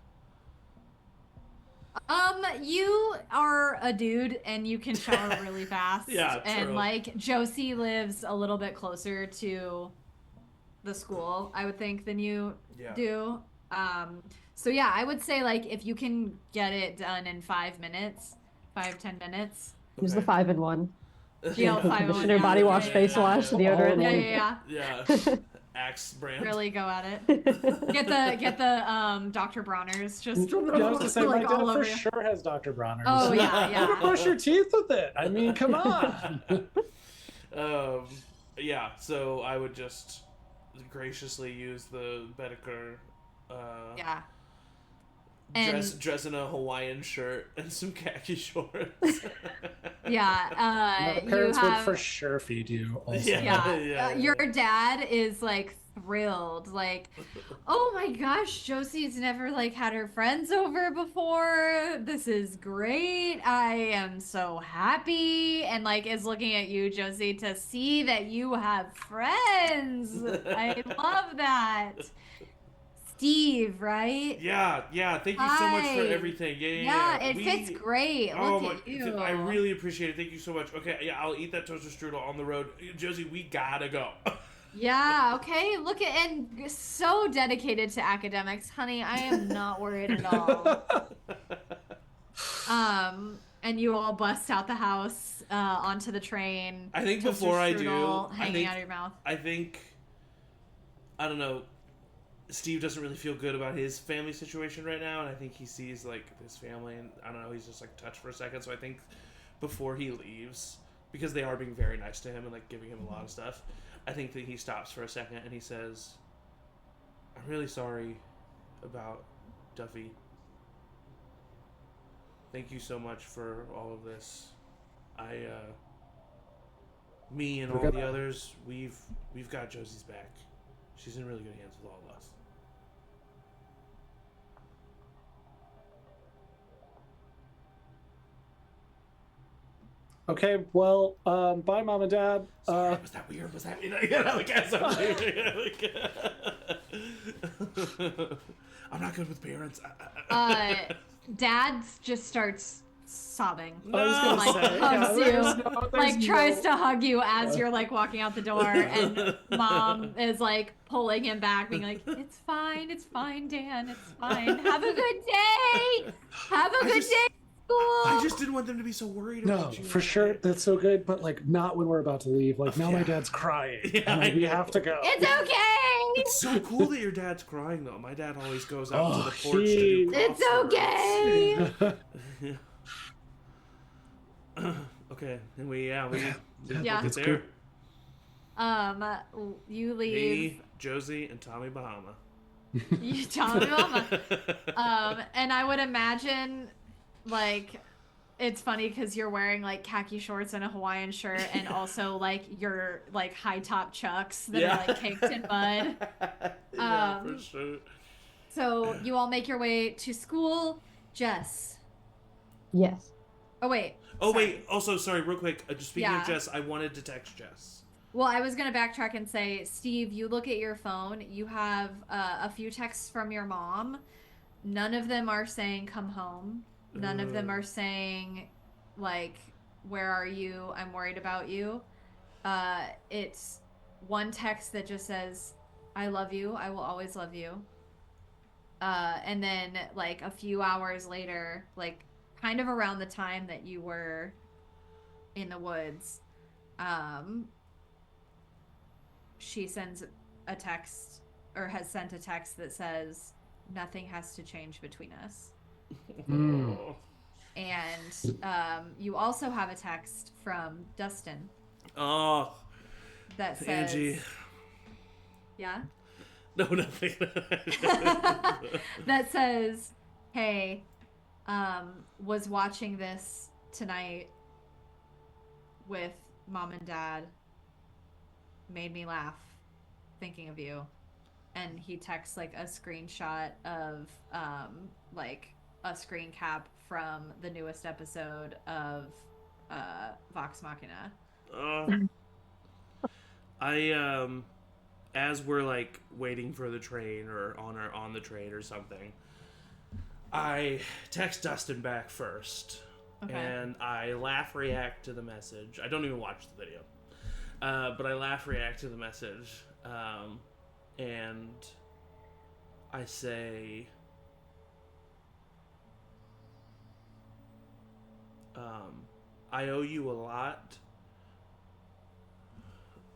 You are a dude and you can shower really fast. Yeah, And true. like Josie lives a little bit closer to the school, I would think, than you Yeah. do. So yeah, I would say like if you can get it done in 5 minutes, 5-10 minutes. Use the Okay. 5-in-1. Yeah, Shampoo, 5-in-1, conditioner, yeah, body yeah, wash, yeah, face yeah. wash, All deodorant. in Yeah, one. yeah, Yeah. Axe brand. Really go at it. Get the Dr. Bronners just Yeah, I was gonna say, like my all dad over for you. sure has Dr. Bronner's. Oh yeah, yeah. Brush your teeth with it. I mean, come on. um, yeah, so I would just graciously use the Betteker. Yeah. Dress in a Hawaiian shirt and some khaki shorts. Yeah. My You parents would have for sure feed you. Also. Yeah. yeah. Your dad is like thrilled, like, oh my gosh, Josie's never like had her friends over before. This is great. I am so happy, and like is looking at you, Josie, to see that you have friends. I love that. Steve, right? Yeah. Thank you so much for Hi. everything. Yeah. Yeah, it fits great. Oh Look my! at you. I really appreciate it. Thank you so much. Okay, yeah, I'll eat that toaster strudel on the road. Josie, we gotta go. Yeah, okay. Look at and so dedicated to academics, honey. I am not worried at all. And you all bust out the house, onto the train. I think toaster before I strudel do, hanging out of your mouth. I don't know. Steve doesn't really feel good about his family situation right now, and I think he sees like his family, and I don't know, he's just like touched for a second. So I think before he leaves, because they are being very nice to him and like giving him a lot of stuff, I think that he stops for a second and he says, "I'm really sorry about Duffy. Thank you so much for all of this. Me and We're all gonna- the others, we've got Josie's back. She's in really good hands with all of us." Okay, well, bye, Mom and Dad. Sorry, was that weird? Was that I'm not good with parents. Dad just starts sobbing. I was gonna Like say, hugs there's you, no- like there's tries no- to hug you as you're like walking out the door, and Mom is like pulling him back, being like, it's fine, Dan, it's fine. Have a good day. Have a good day at school." I just didn't want them to be so worried No, about you. for sure, that's so good, but like not when we're about to leave. Like now, my dad's crying. Yeah, and, like, I we know. have to go. It's okay. It's so cool that your dad's crying though. My dad always goes out to Oh, the porch to do It's crosswords. okay. Okay, and we Yeah. get It's there. good. You leave. Me, Josie, and Tommy Bahama. You tell me, Mama. And I would imagine, like, it's funny because you're wearing like khaki shorts and a Hawaiian shirt, and also like your like high top chucks that are like caked in mud. Yeah, for sure. So you all make your way to school. Jess. Yes. Oh wait. Oh sorry. wait. Also, sorry, real quick. Just speaking Yeah. of Jess, I wanted to text Jess. Well, I was gonna backtrack and say, Steve, you look at your phone. You have a few texts from your mom. None of them are saying "come home." None of them are saying, like, "Where are you? I'm worried about you." It's one text that just says, "I love you. I will always love you." And then, like, a few hours later, like, kind of around the time that you were in the woods, she sends a text, or has sent a text that says, "Nothing has to change between us." Mm. And you also have a text from Dustin Oh, that says, Angie. yeah, No, nothing. that says, "Hey, was watching this tonight with Mom and Dad. Made me laugh thinking of you." And he texts like a screenshot of like a screen cap from the newest episode of Vox Machina. I as we're like waiting for the train or on the train or something, I text Dustin back first, Okay. and I laugh react to the message. I don't even watch the video, but I laugh react to the message, and I say, I owe you a lot,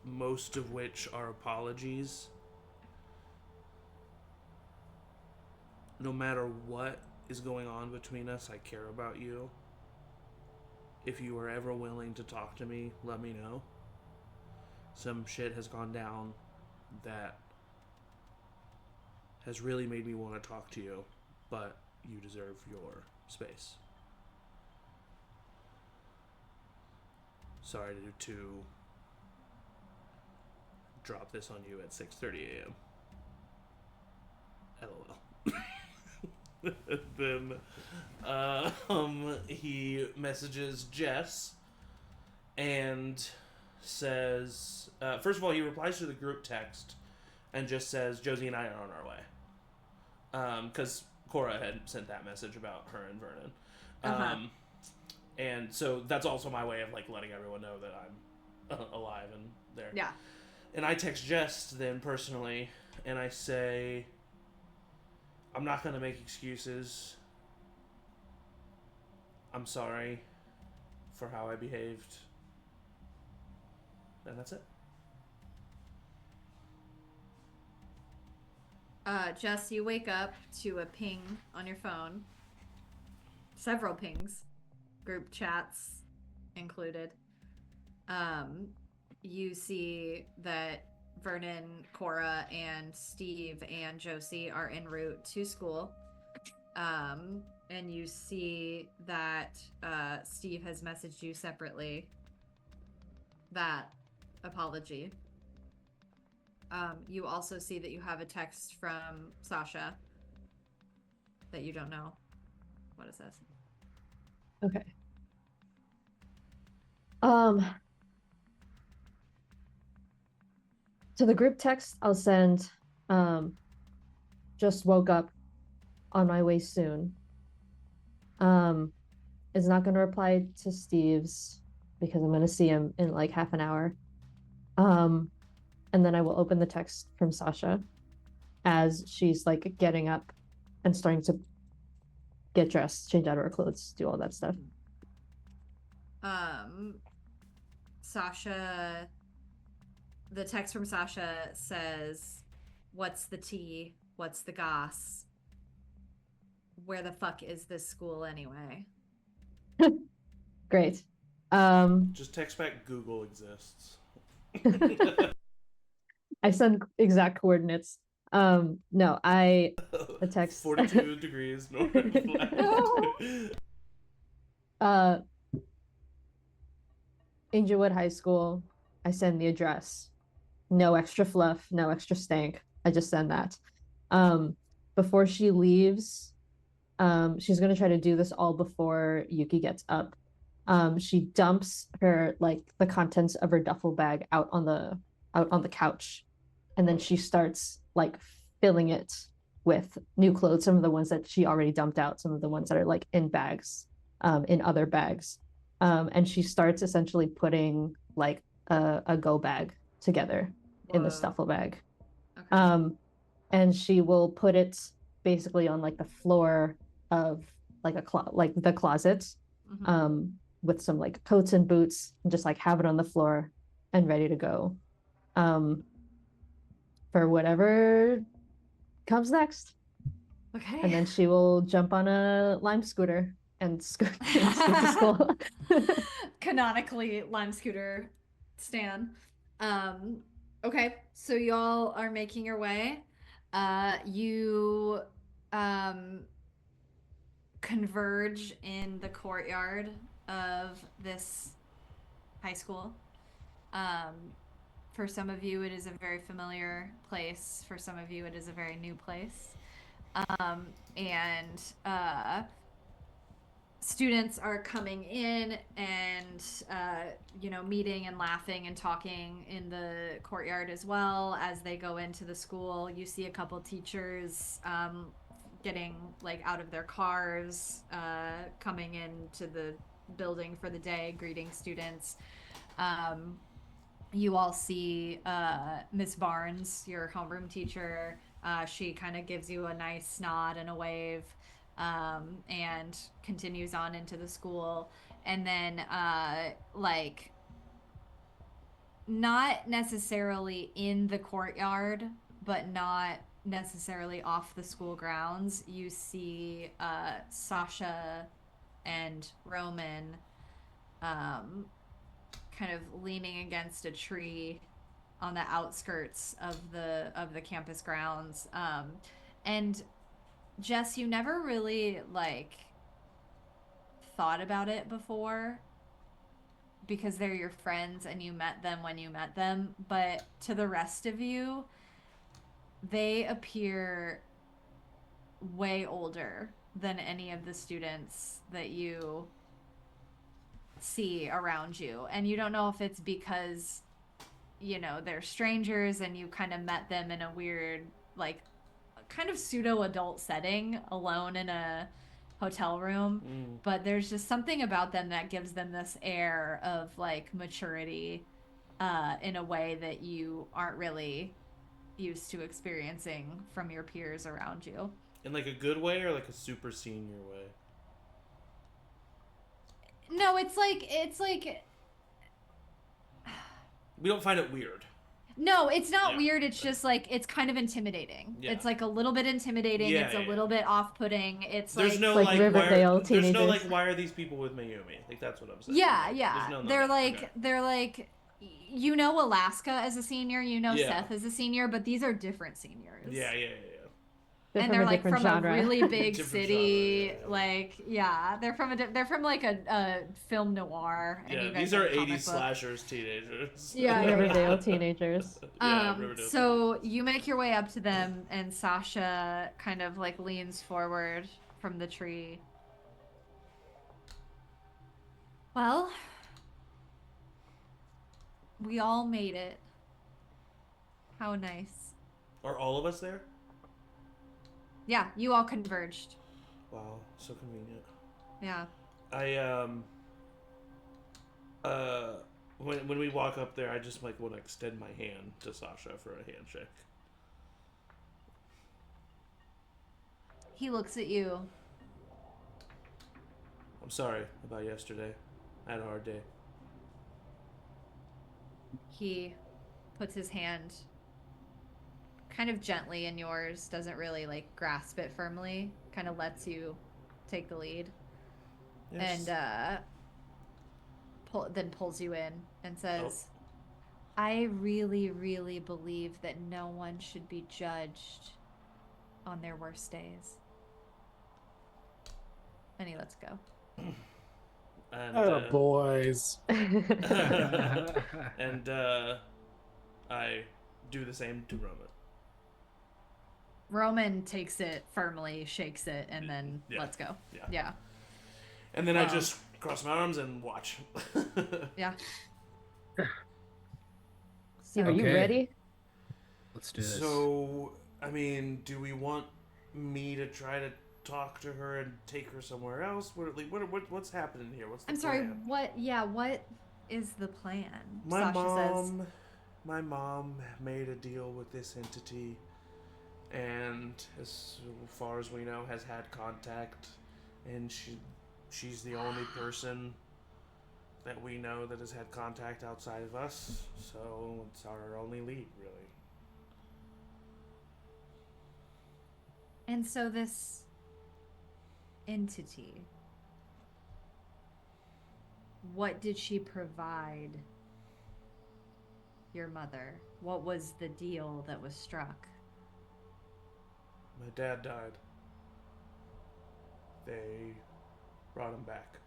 most of which are apologies. No matter what is going on between us, I care about you. If you are ever willing to talk to me, let me know. Some shit has gone down that has really made me want to talk to you, but you deserve your space. Sorry to drop this on you at 6:30 a.m. LOL. Then he messages Jess and says, first of all, he replies to the group text and just says, Josie and I are on our way. Because Cora had sent that message about her and Vernon. And so that's also my way of like letting everyone know that I'm alive and there. Yeah. And I text Jess then personally, and I say, I'm not going to make excuses. I'm sorry for how I behaved. And that's it. Jess, you wake up to a ping on your phone. Several pings. Group chats included. You see that Vernon, Cora, and Steve and Josie are en route to school. And you see that Steve has messaged you separately that apology. You also see that you have a text from Sasha that you don't know what it says. Okay. To the group text, I'll send, just woke up, on my way soon. Is not going to reply to Steve's because I'm going to see him in like half an hour. And then I will open the text from Sasha as she's like getting up and starting to get dressed, change out of her clothes, do all that stuff. Sasha, the text from Sasha says, what's the tea? What's the goss? Where the fuck is this school anyway? Great. Just text back Google exists. I send exact coordinates. No, the text 42 degrees north of latitude. Angelwood High School. I send the address. No extra fluff, no extra stank. I just send that. Before she leaves, she's gonna try to do this all before Yuki gets up. She dumps her like the contents of her duffel bag out on the couch, and then she starts like filling it with new clothes. Some of the ones that she already dumped out, some of the ones that are like in bags, in other bags, and she starts essentially putting like a go bag together in the duffel bag. Okay. And she will put it basically on like the floor of like like the closet, with some like coats and boots, and just like have it on the floor and ready to go, for whatever comes next. Okay. And then she will jump on a lime scooter and scoot to school. Canonically, lime scooter Stan. Okay, so y'all are making your way. You converge in the courtyard of this high school. For some of you, it is a very familiar place. For some of you, it is a very new place. And students are coming in and meeting and laughing and talking in the courtyard as well as they go into the school. You see a couple teachers getting like out of their cars, coming into the building for the day, greeting students. You all see Miss Barnes, your homeroom teacher. She kind of gives you a nice nod and a wave, and continues on into the school. And then, like, not necessarily in the courtyard, but not necessarily off the school grounds, you see Sasha and Roman kind of leaning against a tree on the outskirts of the campus grounds. And Jess, you never really like thought about it before because they're your friends and you met them when you met them, but to the rest of you, they appear way older than any of the students that you see around you. And you don't know if it's because, you know, they're strangers and you kind of met them in a weird, like, kind of pseudo adult setting alone in a hotel room. But there's just something about them that gives them this air of like maturity in a way that you aren't really used to experiencing from your peers around you. In like a good way or like a super senior way? No, it's like We don't find it weird. no, it's not Yeah. weird. It's just like it's kind of intimidating. Yeah. It's like a little bit intimidating. Yeah, it's a yeah, little bit off-putting. It's There's like no Like like Riverdale there's no teenagers. like why are these people with Mayumi? Like that's what I'm saying. yeah, Like, yeah. there's no they're that. like Okay. they're like you know Alaska as a senior, you know Yeah. Seth as a senior, but these are different seniors. Yeah. And they're a like different from genre. a really big Different city. genre, yeah. Like yeah, they're from like a film noir. And Yeah, you guys these are like comic 80s book. slashers teenagers. Yeah, yeah, Riverdale teenagers. Riverdale So you make your way up to them, and Sasha kind of like leans forward from the tree. Well, we all made it. How nice. Are all of us there? Yeah, you all converged. Wow, so convenient. Yeah. When we walk up there, I just like want to extend my hand to Sasha for a handshake. He looks at you. I'm sorry about yesterday. I had a hard day. He puts his hand kind of gently in yours, doesn't really like grasp it firmly, kind of lets you take the lead. Yes. And then pulls you in and says, I really, really believe that no one should be judged on their worst days. And he lets go. And, Oh, boys. and I do the same to Roman. Roman takes it firmly, shakes it, and then Yeah. lets go. Yeah. Yeah. And then I just cross my arms and watch. Yeah. So are you Okay. ready? Let's do this. So, I mean, do we want me to try to talk to her and take her somewhere else? What's happening here? What's the I'm sorry, plan? what is the plan? My Sasha says. My mom made a deal with this entity, and as far as we know, has had contact, and she's the only person that we know that has had contact outside of us. So it's our only lead, really. And so this entity, what did she provide your mother? What was the deal that was struck? My dad died. They brought him back.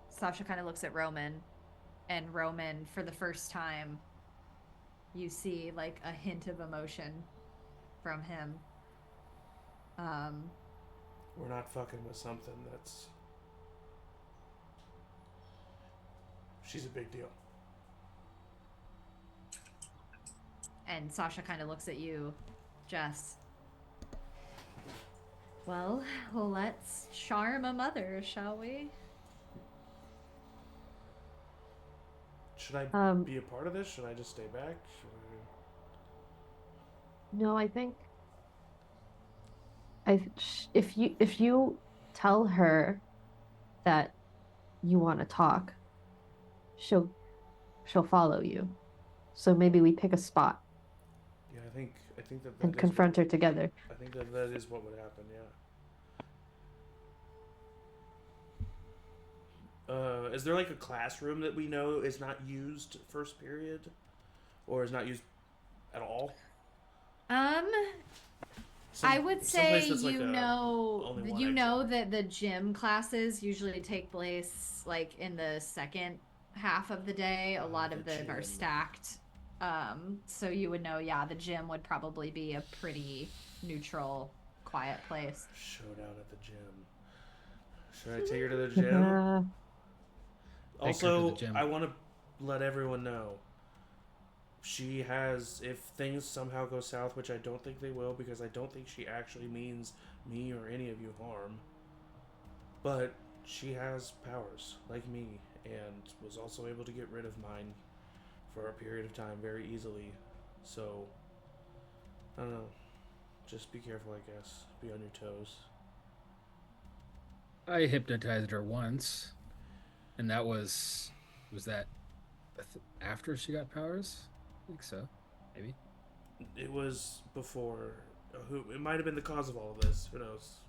Sasha kind of looks at Roman, and Roman, for the first time, you see like a hint of emotion from him. We're not fucking with something that's... She's a big deal. And Sasha kind of looks at you, Jess. Well, let's charm a mother, shall we? Should I be a part of this? Should I just stay back? No, I think if you tell her that you want to talk, she'll follow you. So maybe we pick a spot Yeah, I think that and confront her together. I think that is what would happen. Yeah. Is there like a classroom that we know is not used first period, or is not used at all? I would say like you exit. know that the gym classes usually take place like in the second half of the day. A lot of them are stacked. So you would know, yeah, the gym would probably be a pretty neutral, quiet place. Showdown at the gym. Should I take her to the gym? Also, I want to let everyone know. She has, if things somehow go south, which I don't think they will, because I don't think she actually means me or any of you harm. But she has powers, like me, and was also able to get rid of mine for a period of time very easily. So, I don't know. Just be careful, I guess. Be on your toes. I hypnotized her once, and that was that after she got powers? I think so. Maybe. It was before. It might have been the cause of all of this. Who knows?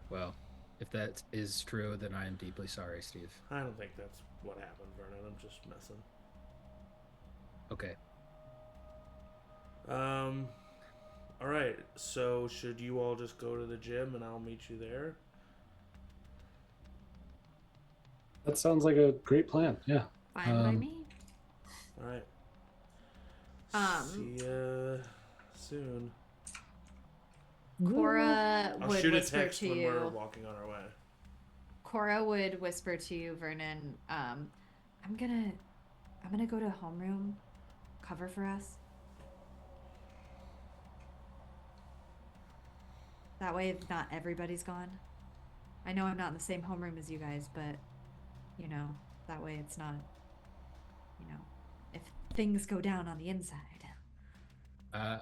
Well, if that is true, then I am deeply sorry, Steve. I don't think that's what happened, Vernon. I'm just messing. Okay. All right. So should you all just go to the gym and I'll meet you there? That sounds like a great plan. Yeah. Fine by me. All right. See ya soon. Cora I'll would shoot a whisper text to when you. we're walking on our way. Cora would whisper to you, Vernon. I'm gonna go to homeroom. Cover for us. That way, not everybody's gone. I know I'm not in the same homeroom as you guys, but you know, that way it's not. You know, if things go down on the inside.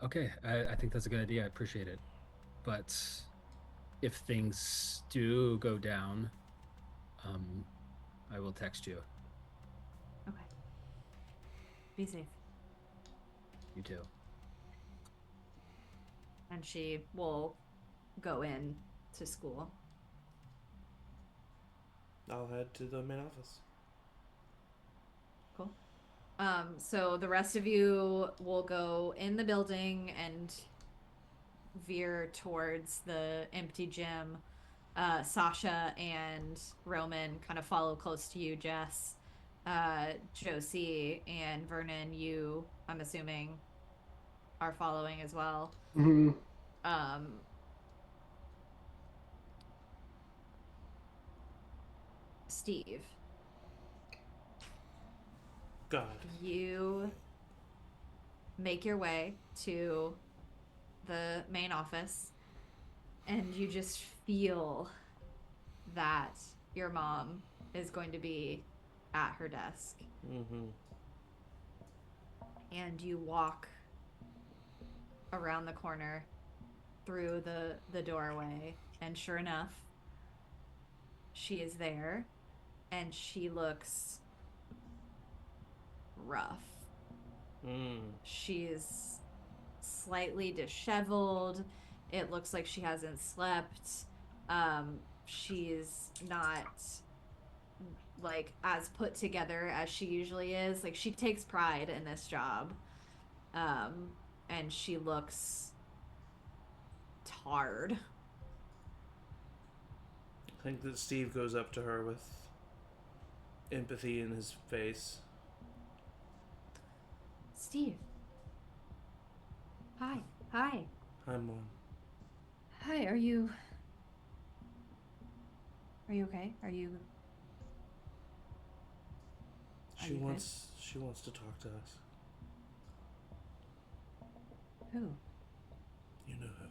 Okay, I think that's a good idea. I appreciate it. But if things do go down, I will text you. Okay. Be safe. You too. And she will go in to school. I'll head to the main office. Cool. So the rest of you will go in the building and veer towards the empty gym. Sasha and Roman kind of follow close to you, Jess. Josie and Vernon, you, I'm assuming, are following as well. Mm-hmm. Steve. God. You make your way to the main office and you just feel that your mom is going to be at her desk. Mm-hmm. And you walk around the corner through the doorway, and sure enough, she is there, and she looks rough. She is slightly disheveled. It looks like she hasn't slept. She's not like as put together as she usually is. Like, she takes pride in this job. And she looks tired. I think that Steve goes up to her with empathy in his face. Steve. Hi. Hi, Mom. Hi, are you okay? She wants to talk to us. Who? You know who.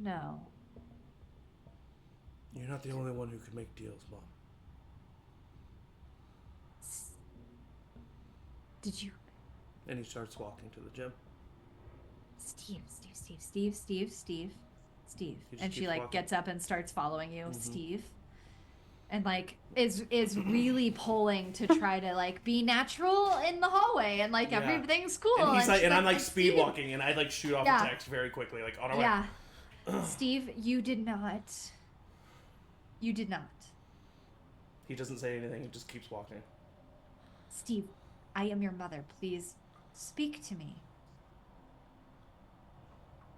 No. You're not the only one who can make deals, Mom. Did you? And he starts walking to the gym. Steve. He just And she keeps like walking. gets up and starts following you, Mhm. Steve. And like is really pulling to try to like be natural in the hallway and like Yeah. everything's cool. And he's like, she's and I'm like speed Steve. walking, and I like shoot off Yeah. a text very quickly, like on our way. Yeah. Steve, you did not. You did not. He doesn't say anything. He just keeps walking. Steve, I am your mother. Please speak to me.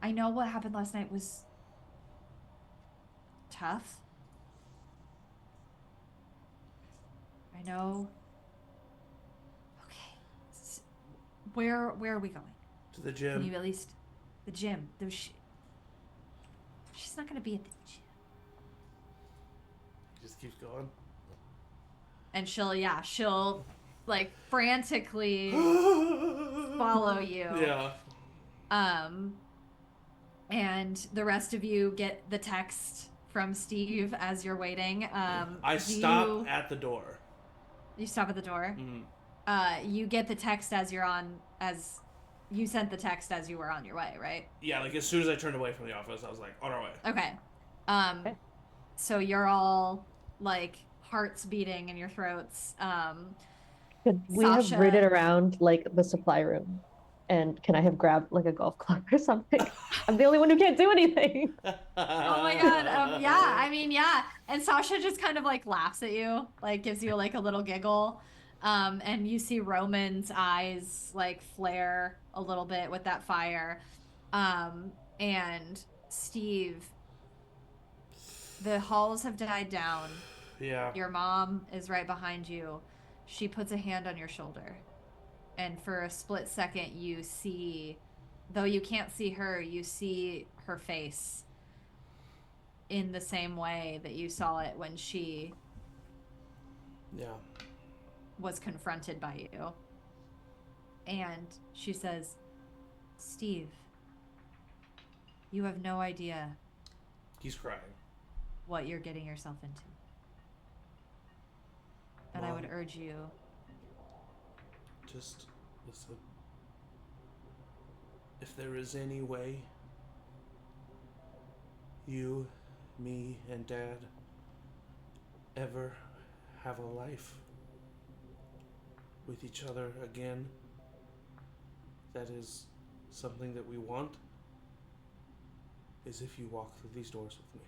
I know what happened last night was tough. I know. Okay. Where are we going? To the Can gym. you at least the gym? She's not gonna be at the gym. He just keeps going. And she'll like frantically follow you. Yeah. And the rest of you get the text from Steve as you're waiting. I stop at the door. You stop at the door. Mm-hmm. You get the text as you sent the text as you were on your way, right? Yeah, like as soon as I turned away from the office, I was like, on our way. Okay. Okay. So you're all like hearts beating in your throats. Could we have Sasha- ridden around like the supply room? And can I have grabbed like a golf club or something? I'm the only one who can't do anything. Oh my god. Yeah, I mean, yeah. And Sasha just kind of like laughs at you, like gives you like a little giggle. And you see Roman's eyes like flare a little bit with that fire. And Steve, the halls have died down. Yeah. Your mom is right behind you. She puts a hand on your shoulder. And for a split second, you see, though you can't see her, you see her face in the same way that you saw it when she was confronted by you. And she says, Steve, you have no idea He's crying. what you're getting yourself into. And I would urge you, just listen. If there is any way you, me, and Dad ever have a life with each other again, that is something that we want, is if you walk through these doors with me.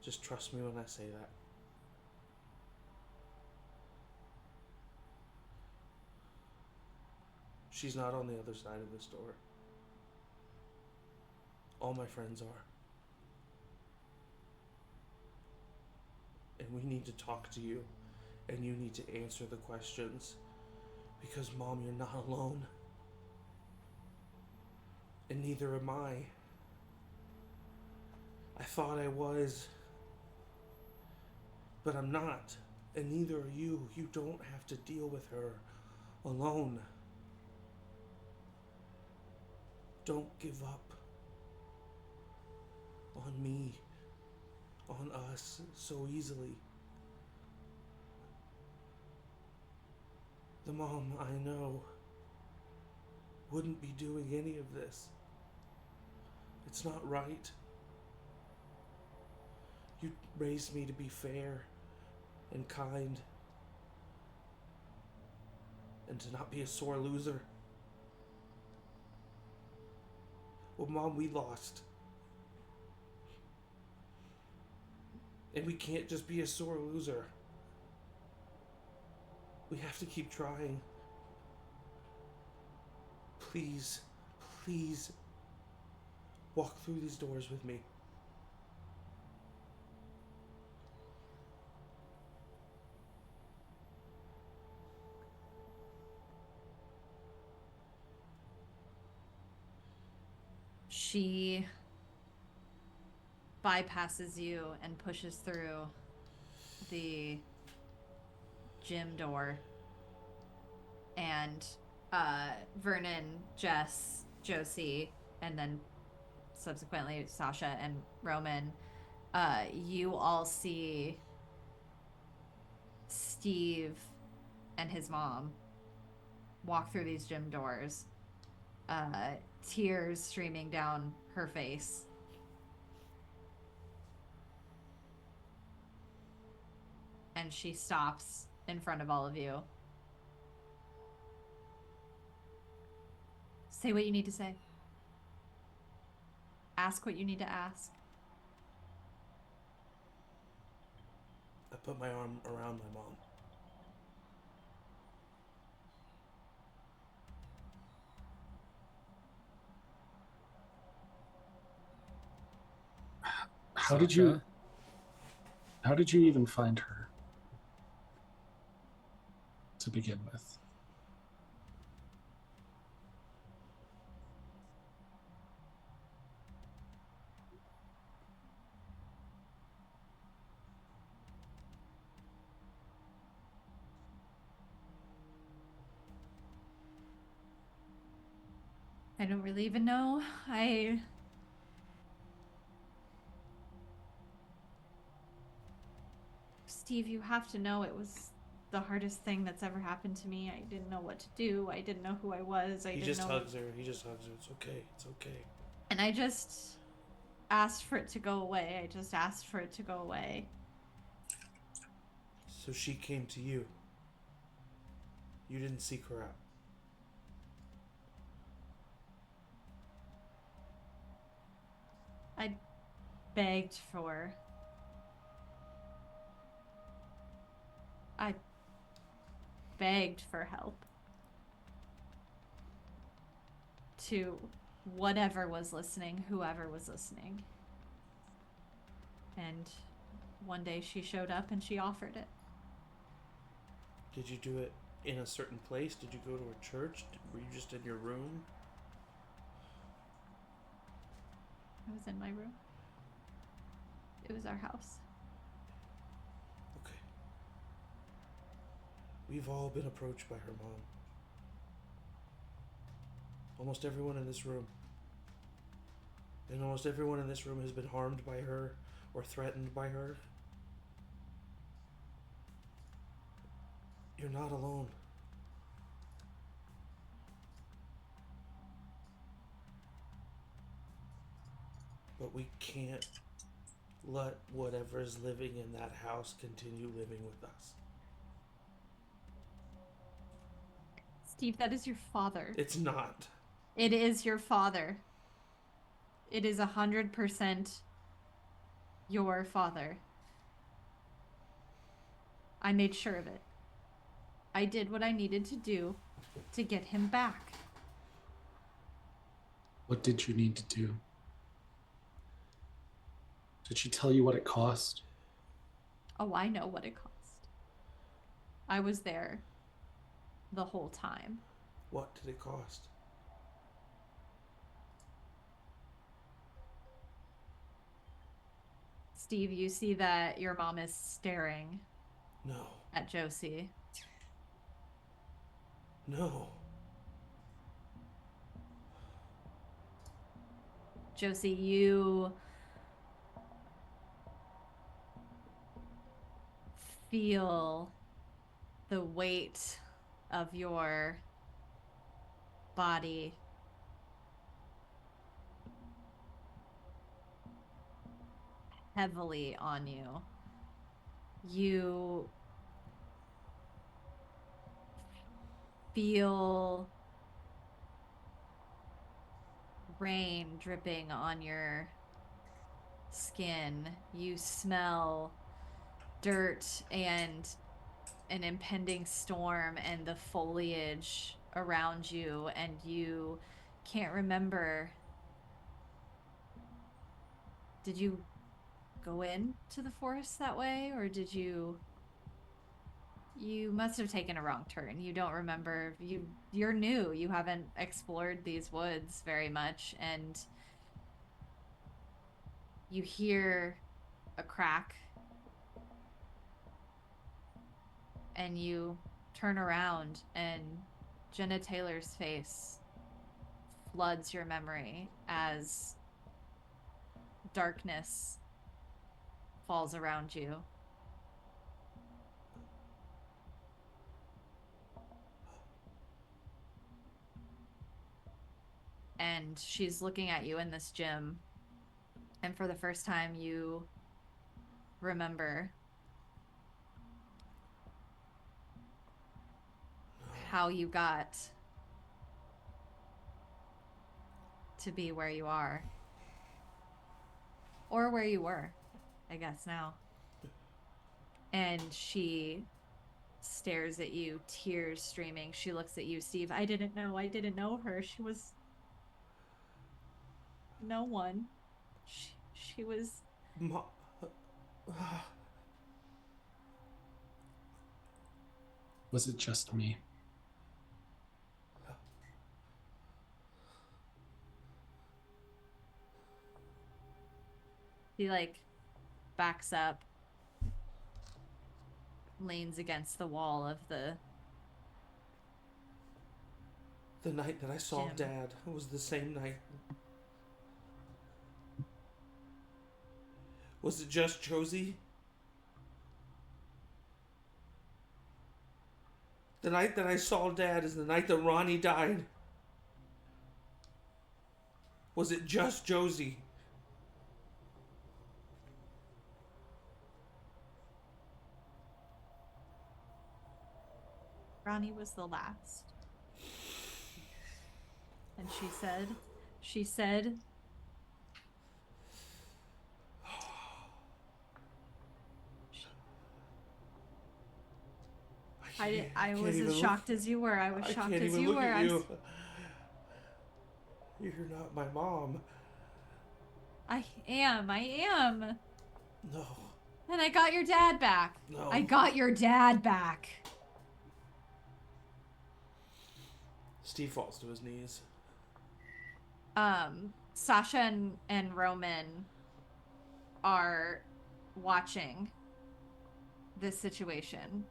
Just trust me when I say that. She's not on the other side of this door. All my friends are. And we need to talk to you, and you need to answer the questions. Because, Mom, you're not alone. And neither am I. I thought I was, but I'm not. And neither are you. You don't have to deal with her alone. Don't give up on me, on us, so easily. The mom I know wouldn't be doing any of this. It's not right. You raised me to be fair and kind and to not be a sore loser. Well, Mom, we lost. And we can't just be a sore loser. We have to keep trying. Please, please, walk through these doors with me. she bypasses you and pushes through the gym door. And Vernon, Jess, Josie, and then subsequently Sasha and Roman, you all see Steve and his mom walk through these gym doors, tears streaming down her face. And she stops in front of all of you. Say what you need to say. Ask what you need to ask. I put my arm around my mom. How did you even find her to begin with? I don't really even know. Steve, you have to know it was the hardest thing that's ever happened to me. I didn't know what to do. I didn't know who I was. He just hugs her. He just hugs her. It's okay. It's okay. And I just asked for it to go away. I just asked for it to go away. So she came to you. You didn't seek her out. I begged for. I begged for help. To whatever was listening, whoever was listening. And one day she showed up and she offered it. Did you do it in a certain place? Did you go to a church? Were you just in your room? I was in my room. It was our house. Okay. We've all been approached by her mom. Almost everyone in this room. And almost everyone in this room has been harmed by her or threatened by her. You're not alone. But we can't let whatever's living in that house continue living with us. Steve, that is your father. It's not. It is your father. It is 100% your father. I made sure of it. I did what I needed to do to get him back. What did you need to do? Did she tell you what it cost? Oh, I know what it cost. I was there the whole time. What did it cost? Steve, you see that your mom is staring No. at Josie. No. Josie, you feel the weight of your body heavily on you. You feel rain dripping on your skin. You smell dirt and an impending storm and the foliage around you, and you can't remember. Did you go into the forest that way, or did you must have taken a wrong turn. You don't remember. You're new. You haven't explored these woods very much, and you hear a crack, and you turn around, and Jenna Taylor's face floods your memory as darkness falls around you. And she's looking at you in this gym, and for the first time you remember how you got to be where you are, or where you were, I guess now. And she stares at you, tears streaming. She looks at you, Steve. I didn't know her. She was no one. She was Was it just me? He like backs up, leans against the wall of the night that I saw Jim. Dad was the same night. Was it just Josie? The night that I saw Dad is the night that Ronnie died. Was it just Josie? Ronnie was the last. And she said I was as shocked as you were. I was shocked as you were. You're not my mom. I am. No. And I got your dad back. No. I got your dad back. Steve falls to his knees. Sasha and Roman are watching this situation.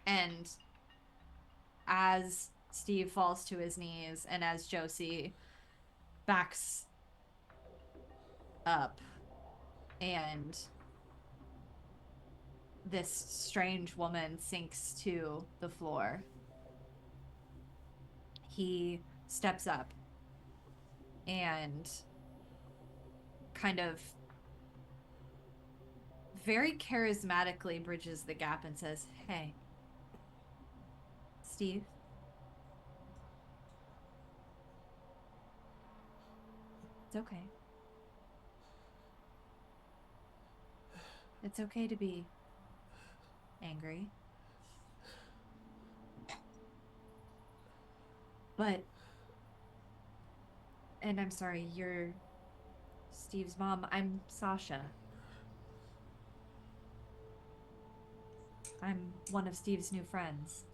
And as Steve falls to his knees and as Josie backs up and this strange woman sinks to the floor, he steps up and kind of very charismatically bridges the gap and says, "Hey, Steve, it's okay. It's okay to be angry. But, and I'm sorry, you're Steve's mom. I'm Sasha. I'm one of Steve's new friends.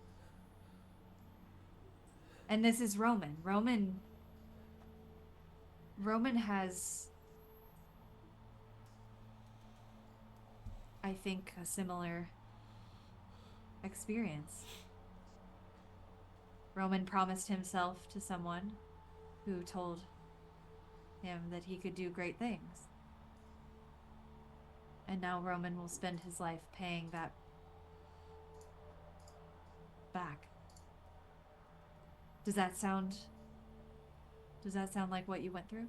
And this is Roman. Roman has, I think, a similar experience. Roman promised himself to someone who told him that he could do great things. And now Roman will spend his life paying that back. Does that sound like what you went through?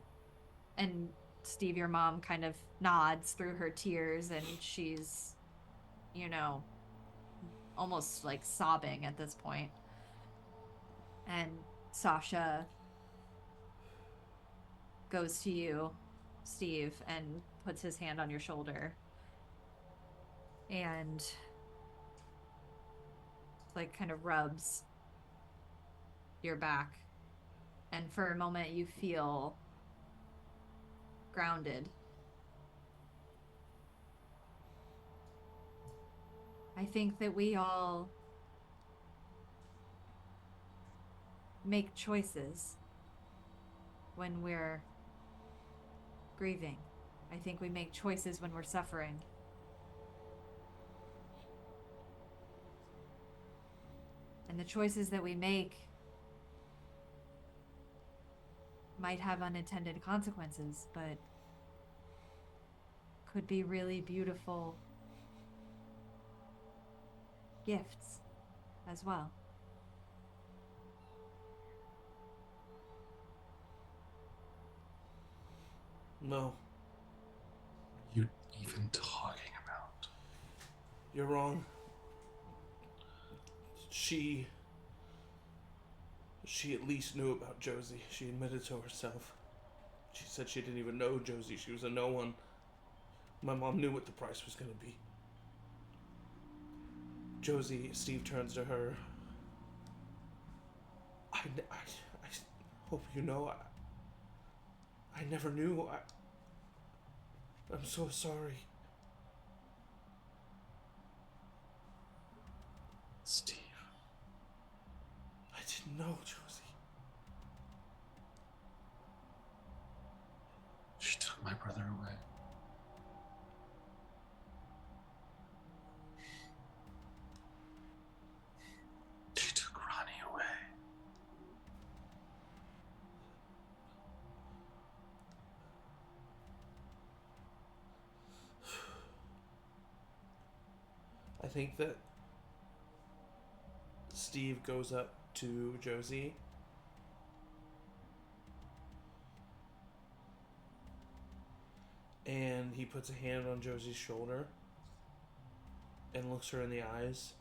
And Steve, your mom, kind of nods through her tears, and she's, almost like sobbing at this point. And Sasha goes to you, Steve, and puts his hand on your shoulder. And like kind of rubs your back. And for a moment you feel grounded. I think that we all make choices when we're grieving. I think we make choices when we're suffering. And the choices that we make might have unintended consequences, but could be really beautiful gifts as well. No, What are you even talking about? you're wrong. She at least knew about Josie. She admitted to herself. She said she didn't even know Josie. She was a no one. My mom knew what the price was going to be. Josie, Steve turns to her. I hope you know, I never knew. I'm so sorry. Steve. I didn't know, Josie. She took my brother away. She took Ronnie away. I think that Steve goes up to Josie and he puts a hand on Josie's shoulder and looks her in the eyes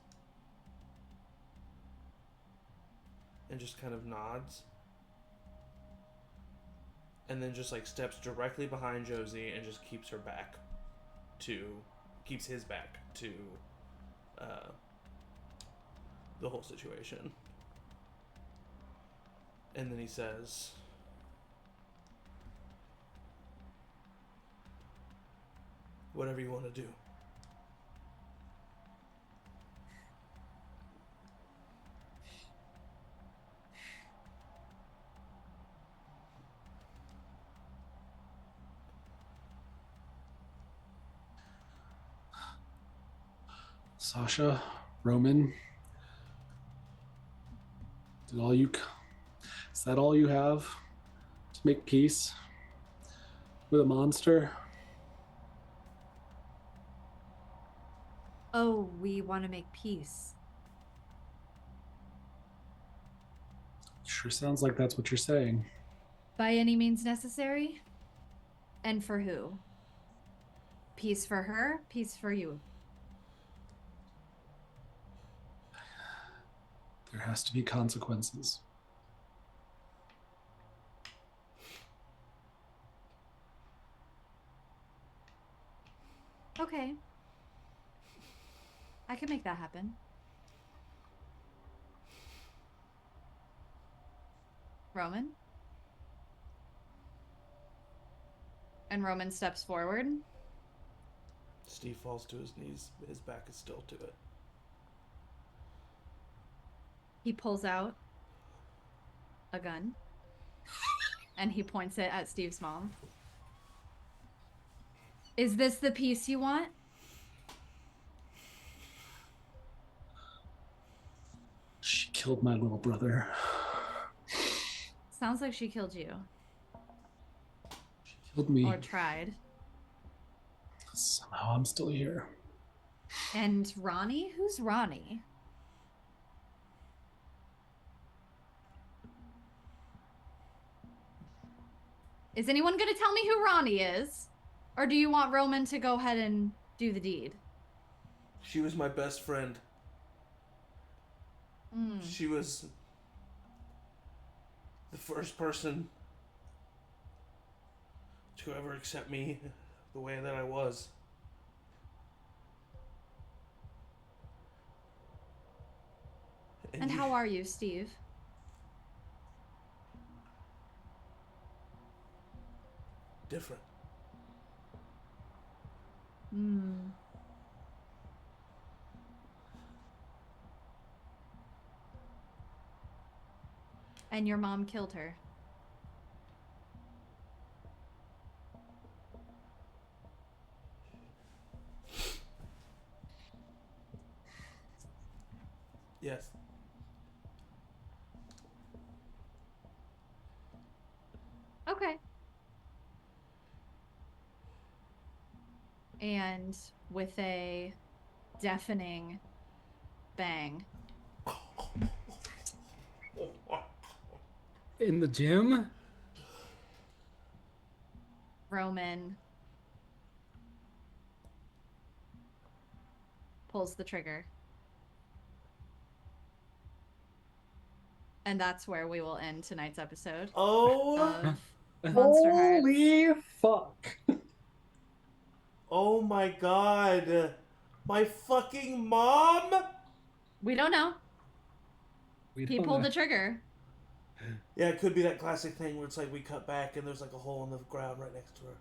and just kind of nods and then just like steps directly behind Josie and just keeps his back to the whole situation. And then he says, whatever you want to do. Sasha, Roman, is that all you have to make peace with a monster? Oh, we want to make peace. Sure sounds like that's what you're saying. By any means necessary? And for who? Peace for her, peace for you. There has to be consequences. Okay. I can make that happen. Roman? And Roman steps forward. Steve falls to his knees. His back is still to it. He pulls out a gun. And he points it at Steve's mom. Is this the peace you want? She killed my little brother. Sounds like she killed you. She killed me. Or tried. Somehow I'm still here. And Ronnie? Who's Ronnie? Is anyone going to tell me who Ronnie is? Or do you want Roman to go ahead and do the deed? She was my best friend. She was the first person to ever accept me the way that I was. And how are you, Steve? Different. And your mom killed her. Yes. Okay. And with a deafening bang, In the gym? Roman pulls the trigger. And that's where we will end tonight's episode Oh, of Monsterhearts. Holy fuck. oh my god. My fucking mom? We don't know. We He don't pulled know. the trigger. Yeah, it could be that classic thing where it's like we cut back and there's like a hole in the ground right next to her.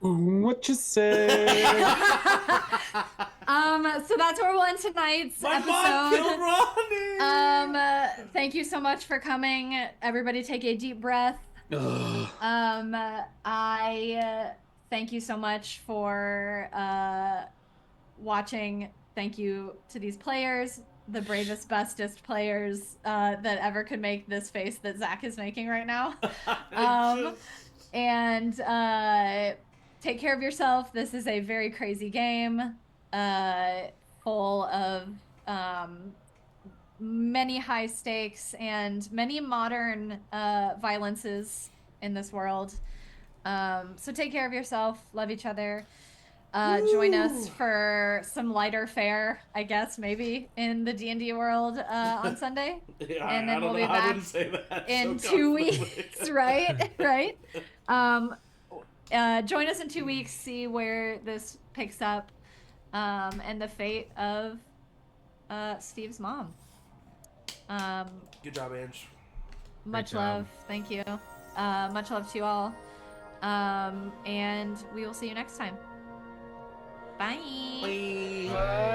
What you say? So that's where we'll end tonight's My episode. mom killed Ronnie! Thank you so much for coming. Everybody take a deep breath. Ugh. I thank you so much for watching. Thank you to these players, the bravest, bestest players that ever could make this face that Zach is making right now. And take care of yourself. This is a very crazy game, full of many high stakes and many modern violences in this world. So take care of yourself. Love each other. Join us for some lighter fare, I guess, maybe in the D&D world on Sunday. Yeah, And then I don't we'll know. be I back wouldn't say that in so 2 confidently. weeks, right? Right. Join us in 2 weeks, see where this picks up, and the fate of Steve's mom. Good job, Ange. Much job. love. Thank you. Much love to you all. And we will see you next time. Bye. Bye. Bye.